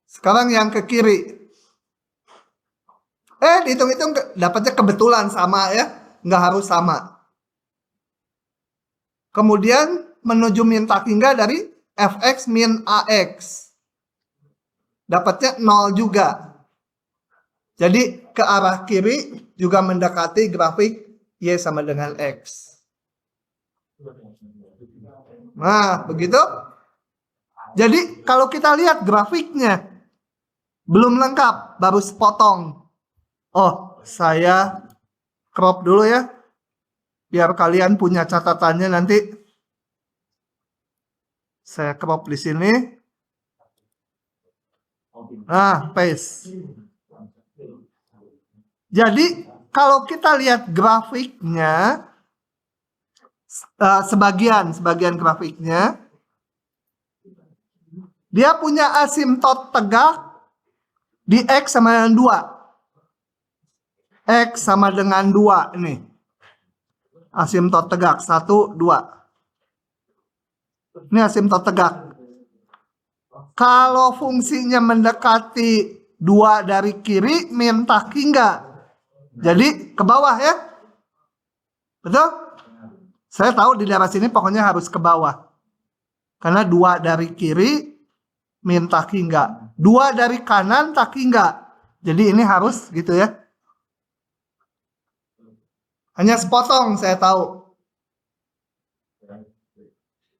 [SPEAKER 1] Sekarang yang ke kiri. Dihitung-hitung dapatnya kebetulan sama ya. Nggak harus sama. Kemudian menuju min takhingga dari fx min ax. Dapatnya 0 juga. Jadi ke arah kiri juga mendekati grafik Y sama dengan X. Nah, begitu. Jadi kalau kita lihat grafiknya belum lengkap, baru sepotong. Oh, saya crop dulu ya. Biar kalian punya catatannya nanti. Saya crop di sini. Nah, paste. Jadi kalau kita lihat grafiknya, sebagian grafiknya, dia punya asimtot tegak di X sama dengan 2. X sama dengan 2 ini. Asimtot tegak 1, 2. Ini asimtot tegak. Kalau fungsinya mendekati 2 dari kiri, min takhingga. Jadi ke bawah ya. Betul? Saya tahu di daerah sini pokoknya harus ke bawah. Karena 2 dari kiri, min takhingga. 2 dari kanan, takhingga. Jadi ini harus gitu ya. Hanya sepotong saya tahu.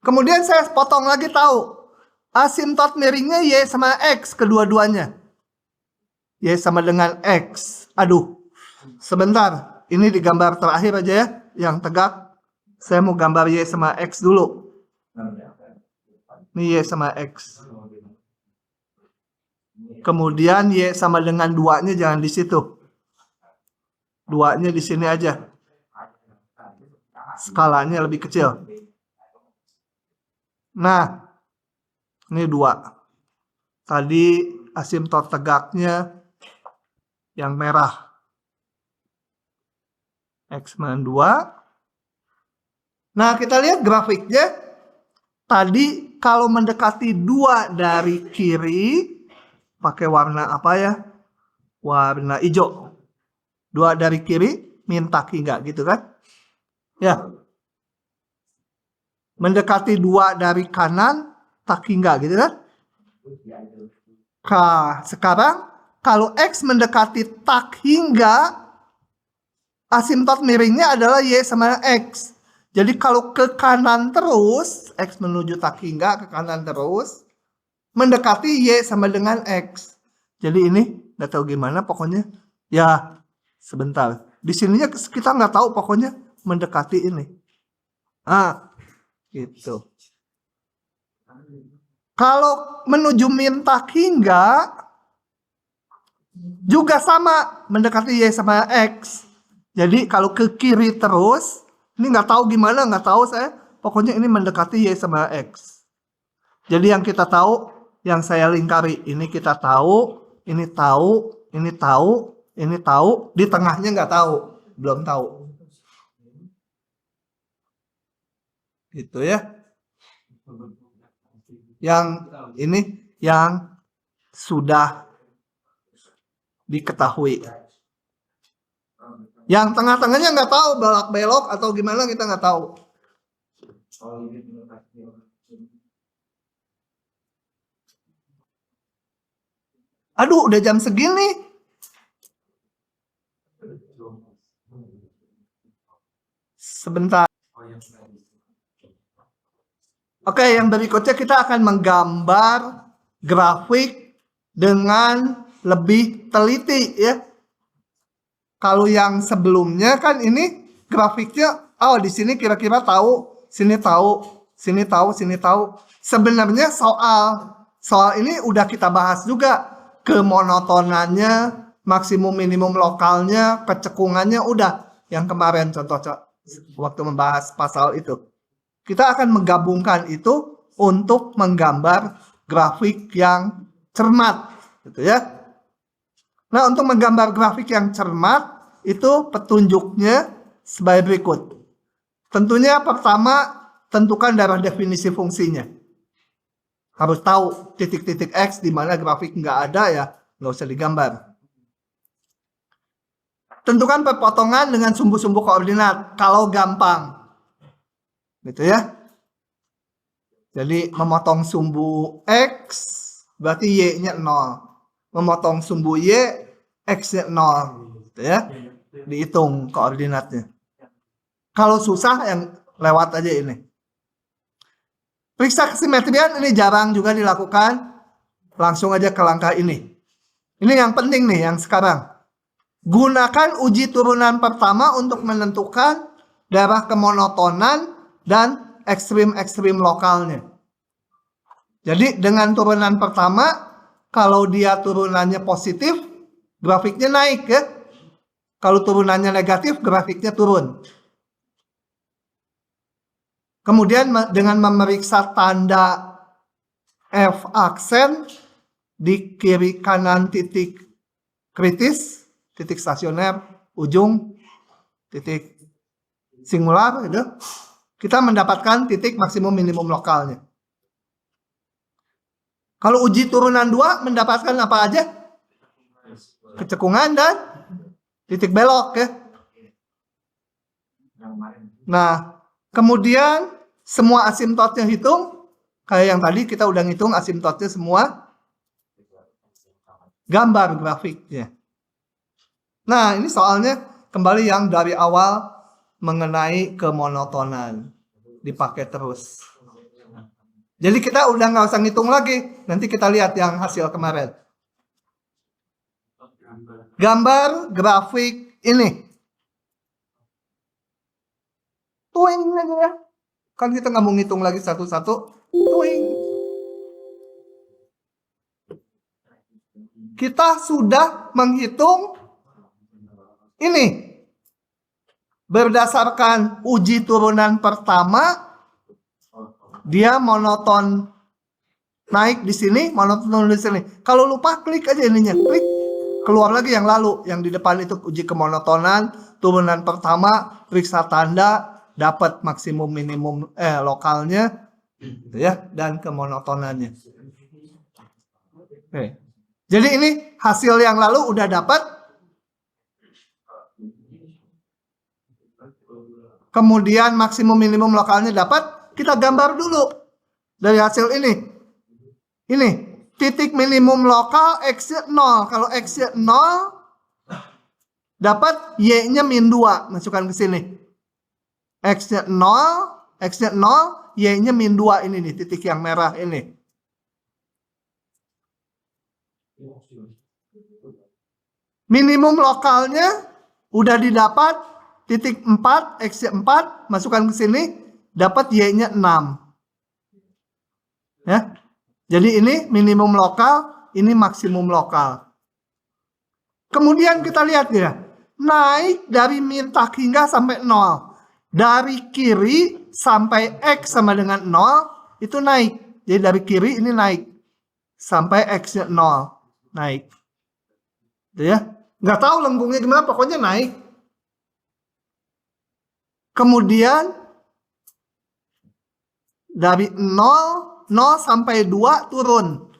[SPEAKER 1] Kemudian saya potong lagi tahu. Asimtot miringnya Y sama X kedua-duanya. Y sama dengan X. Aduh. Sebentar. Ini di gambar terakhir aja ya. Yang tegak. Saya mau gambar Y sama X dulu. Ini Y sama X. Kemudian Y sama dengan 2-nya jangan di situ. 2-nya di sini aja. Skalanya lebih kecil. Nah, ini 2. Tadi asimtot tegaknya yang merah. X sama 2. Nah, kita lihat grafiknya. Tadi kalau mendekati 2 dari kiri, pakai warna apa ya? Warna hijau. 2 dari kiri, min takhingga gitu kan? Ya. Mendekati 2 dari kanan, takhingga gitu kan? Sekarang kalau X mendekati takhingga, asimtot miringnya adalah Y sama X. Jadi kalau ke kanan terus, X menuju takhingga ke kanan terus, mendekati Y sama dengan X. Jadi ini nggak tahu gimana pokoknya. Ya, sebentar. Di sininya kita nggak tahu pokoknya mendekati ini. Gitu. Kalau menuju min takhingga juga sama mendekati Y sama X. Jadi kalau ke kiri terus, ini nggak tahu gimana, nggak tahu saya. Pokoknya ini mendekati Y sama X. Jadi yang kita tahu, yang saya lingkari, ini kita tahu, ini tahu, ini tahu, ini tahu, di tengahnya nggak tahu, belum tahu. Gitu ya. Yang ini yang sudah diketahui. Yang tengah-tengahnya nggak tahu, belok-belok atau gimana kita nggak tahu. Aduh, udah jam segini. Sebentar. Oke, yang berikutnya kita akan menggambar grafik dengan lebih teliti ya. Kalau yang sebelumnya kan ini grafiknya, oh di sini kira-kira tahu, sini tahu, sini tahu, sini tahu. Sebenarnya soal ini udah kita bahas juga, kemonotonannya, maksimum minimum lokalnya, kecekungannya udah yang kemarin contoh waktu membahas pasal itu. Kita akan menggabungkan itu untuk menggambar grafik yang cermat, gitu ya. Nah, untuk menggambar grafik yang cermat itu petunjuknya sebagai berikut. Tentunya pertama tentukan darah definisi fungsinya. Harus tahu titik-titik X di mana grafik nggak ada ya nggak usah digambar. Tentukan perpotongan dengan sumbu-sumbu koordinat kalau gampang, gitu ya. Jadi memotong sumbu X berarti Y-nya 0. Memotong sumbu Y, X-nya 0, gitu ya. Dihitung koordinatnya. Kalau susah yang lewat aja ini. Periksa kesimetrian ini jarang juga dilakukan. Langsung aja ke langkah ini. Ini yang penting nih yang sekarang. Gunakan uji turunan pertama untuk menentukan daerah kemonotonan dan ekstrim-ekstrim lokalnya. Jadi dengan turunan pertama, kalau dia turunannya positif, grafiknya naik ya. Kalau turunannya negatif, grafiknya turun. Kemudian dengan memeriksa tanda F aksen di kiri kanan titik kritis, titik stasioner, ujung, titik singular, gitu, kita mendapatkan titik maksimum minimum lokalnya. Kalau uji turunan 2 mendapatkan apa aja? Kecekungan dan titik belok ya. Nah, kemudian semua asimptotnya hitung. Kayak yang tadi kita udah ngitung asimptotnya semua. Gambar grafiknya. Nah, ini soalnya kembali yang dari awal mengenai kemonotonan. Dipakai terus. Jadi kita udah nggak usah ngitung lagi. Nanti kita lihat yang hasil kemarin. Gambar grafik ini. Tuing aja ya. Kan kita nggak mau ngitung lagi satu-satu. Tuing. Kita sudah menghitung ini. Berdasarkan uji turunan pertama, dia monoton naik di sini, monoton di sini. Kalau lupa klik aja ininya, klik. Keluar lagi yang lalu, yang di depan itu uji kemonotonan, turunan pertama, periksa tanda, dapat maksimum minimum lokalnya, gitu ya, dan kemonotonannya. Oke. Jadi ini hasil yang lalu udah dapat. Kemudian maksimum minimum lokalnya dapat, kita gambar dulu dari hasil ini. Ini titik minimum lokal X-nya 0. Kalau X-nya 0, dapat Y-nya min 2. Masukkan ke sini. X-nya 0, Y-nya min 2. Ini nih, titik yang merah ini. Minimum lokalnya udah didapat. Titik 4, X-nya 4. Masukkan ke sini. Dapat Y-nya 6. Ya. Jadi ini minimum lokal, ini maksimum lokal. Kemudian kita lihat ya, naik dari min tak hingga sampai 0. Dari kiri sampai X sama dengan 0, itu naik. Jadi dari kiri ini naik. Sampai X-nya 0. Naik. Gitu ya. Nggak tahu lengkungnya gimana, pokoknya naik. Kemudian dari 0 sampai 2 turun.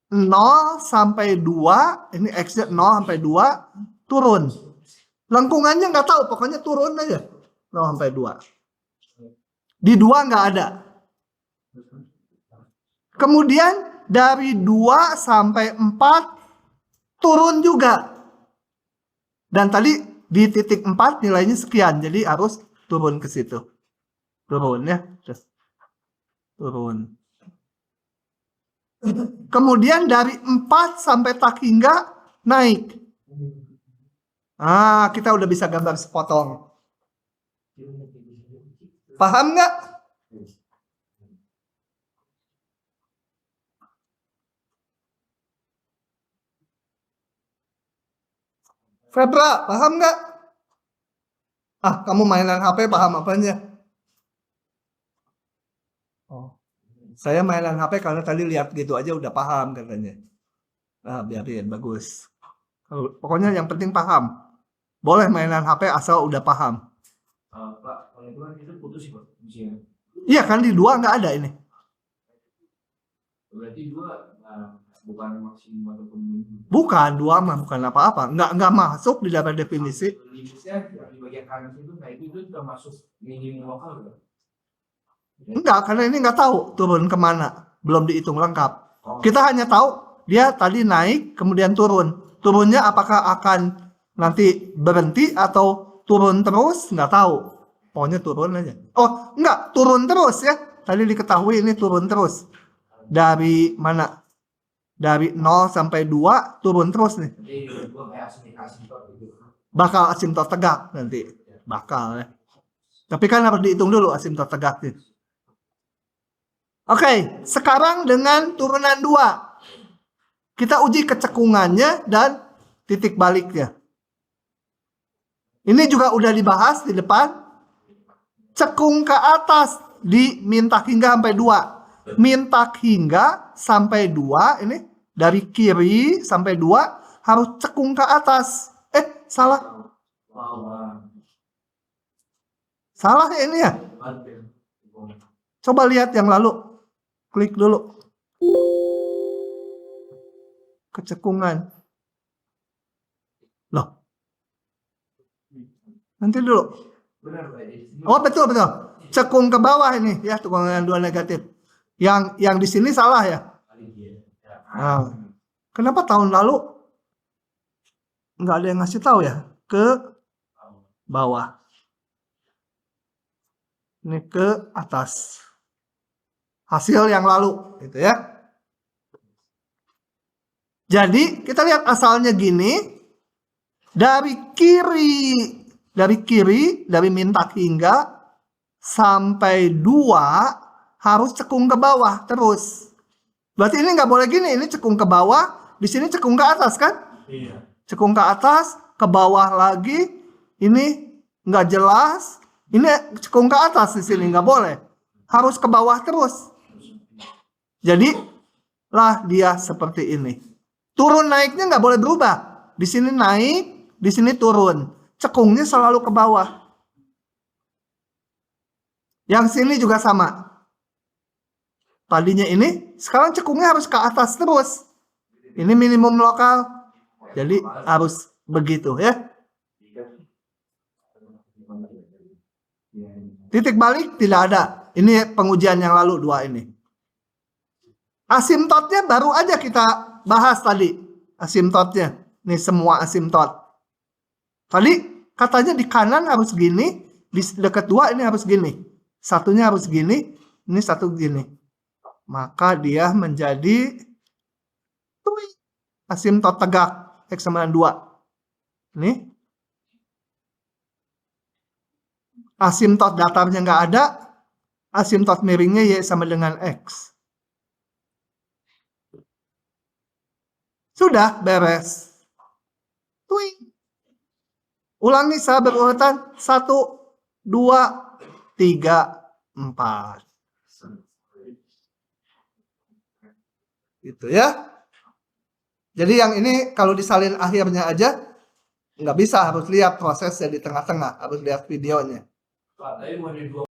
[SPEAKER 1] 0 sampai 2, ini X-nya 0 sampai 2, turun. Lengkungannya nggak tahu, pokoknya turun aja. 0 sampai 2. Di 2 nggak ada. Kemudian dari 2 sampai 4, turun juga. Dan tadi di titik 4 nilainya sekian, jadi harus turun ke situ. Turun ya. Turun. Kemudian dari 4 sampai tak hingga naik. Ah, kita udah bisa gambar sepotong. Paham nggak? Febra, paham nggak? Ah, kamu mainan HP paham apanya? Oh, saya mainan HP karena tadi lihat gitu aja udah paham katanya. Ah, biarin, bagus. Pokoknya yang penting paham. Boleh mainan HP asal udah paham.
[SPEAKER 2] Pak, kalau itu kan itu putus ya, Pak, fungsinya.
[SPEAKER 1] Iya kan di 2 nggak ada ini.
[SPEAKER 2] Berarti 2 bukan maksimum ataupun minimum.
[SPEAKER 1] Bukan 2 mah bukan apa-apa. Nggak masuk di dalam definisi.
[SPEAKER 2] Limitnya di bagian kanan itu, nah itu termasuk minimum lokal kan?
[SPEAKER 1] Enggak, karena ini nggak tahu turun kemana. Belum dihitung lengkap. Kita hanya tahu dia tadi naik kemudian turun. Turunnya apakah akan nanti berhenti atau turun terus? Nggak tahu. Pokoknya turun aja. Oh, enggak, turun terus ya. Tadi diketahui ini turun terus. Dari mana? Dari 0 sampai 2 turun terus nih.
[SPEAKER 2] Jadi gua kayak asimtot gitu.
[SPEAKER 1] Bakal asimtot tegak nanti. Bakal ya. Tapi kan harus dihitung dulu asimtot tegak nih. Oke, sekarang dengan turunan 2. Kita uji kecekungannya dan titik baliknya. Ini juga udah dibahas di depan. Cekung ke atas di minta hingga sampai 2. Minta hingga sampai 2 ini dari kiri sampai 2 harus cekung ke atas. Salah. Salah ya ini ya. Coba lihat yang lalu. Klik dulu. Kecekungan. Loh. Nanti dulu. Oh, betul. Cekung ke bawah ini ya, cekungan 2 negatif. Yang di sini salah ya. Nah, kenapa tahun lalu nggak ada yang ngasih tahu ya? Ke bawah. Ini ke atas. Hasil yang lalu, gitu ya. Jadi kita lihat asalnya gini, dari kiri, dari minta hingga sampai 2 harus cekung ke bawah terus. Berarti ini nggak boleh gini, ini cekung ke bawah, di sini cekung ke atas kan?
[SPEAKER 2] Iya.
[SPEAKER 1] Cekung ke atas, ke bawah lagi, ini nggak jelas, ini cekung ke atas di sini nggak boleh, harus ke bawah terus. Jadi lah dia seperti ini. Turun naiknya nggak boleh berubah. Di sini naik, di sini turun. Cekungnya selalu ke bawah. Yang sini juga sama. Tadinya ini, sekarang cekungnya harus ke atas terus. Ini minimum lokal. Jadi harus begitu ya. Titik balik tidak ada. Ini pengujian yang lalu 2 ini. Asimtotnya baru aja kita bahas tadi. Asimtotnya. Ini semua asimtot. Tadi katanya di kanan harus gini. Di dekat 2 ini harus gini. Satunya harus gini. Ini satu gini. Maka dia menjadi asimtot tegak. X sama 2. Ini. Asimtot datarnya nggak ada. Asimtot miringnya Y sama dengan X. Sudah beres. Twing. Ulangi secara berurutan. 1, 2, 3, 4. Gitu ya. Jadi yang ini kalau disalin akhirnya aja nggak bisa, harus lihat prosesnya di tengah-tengah, harus lihat videonya.
[SPEAKER 2] Pak, tadi mau ada 2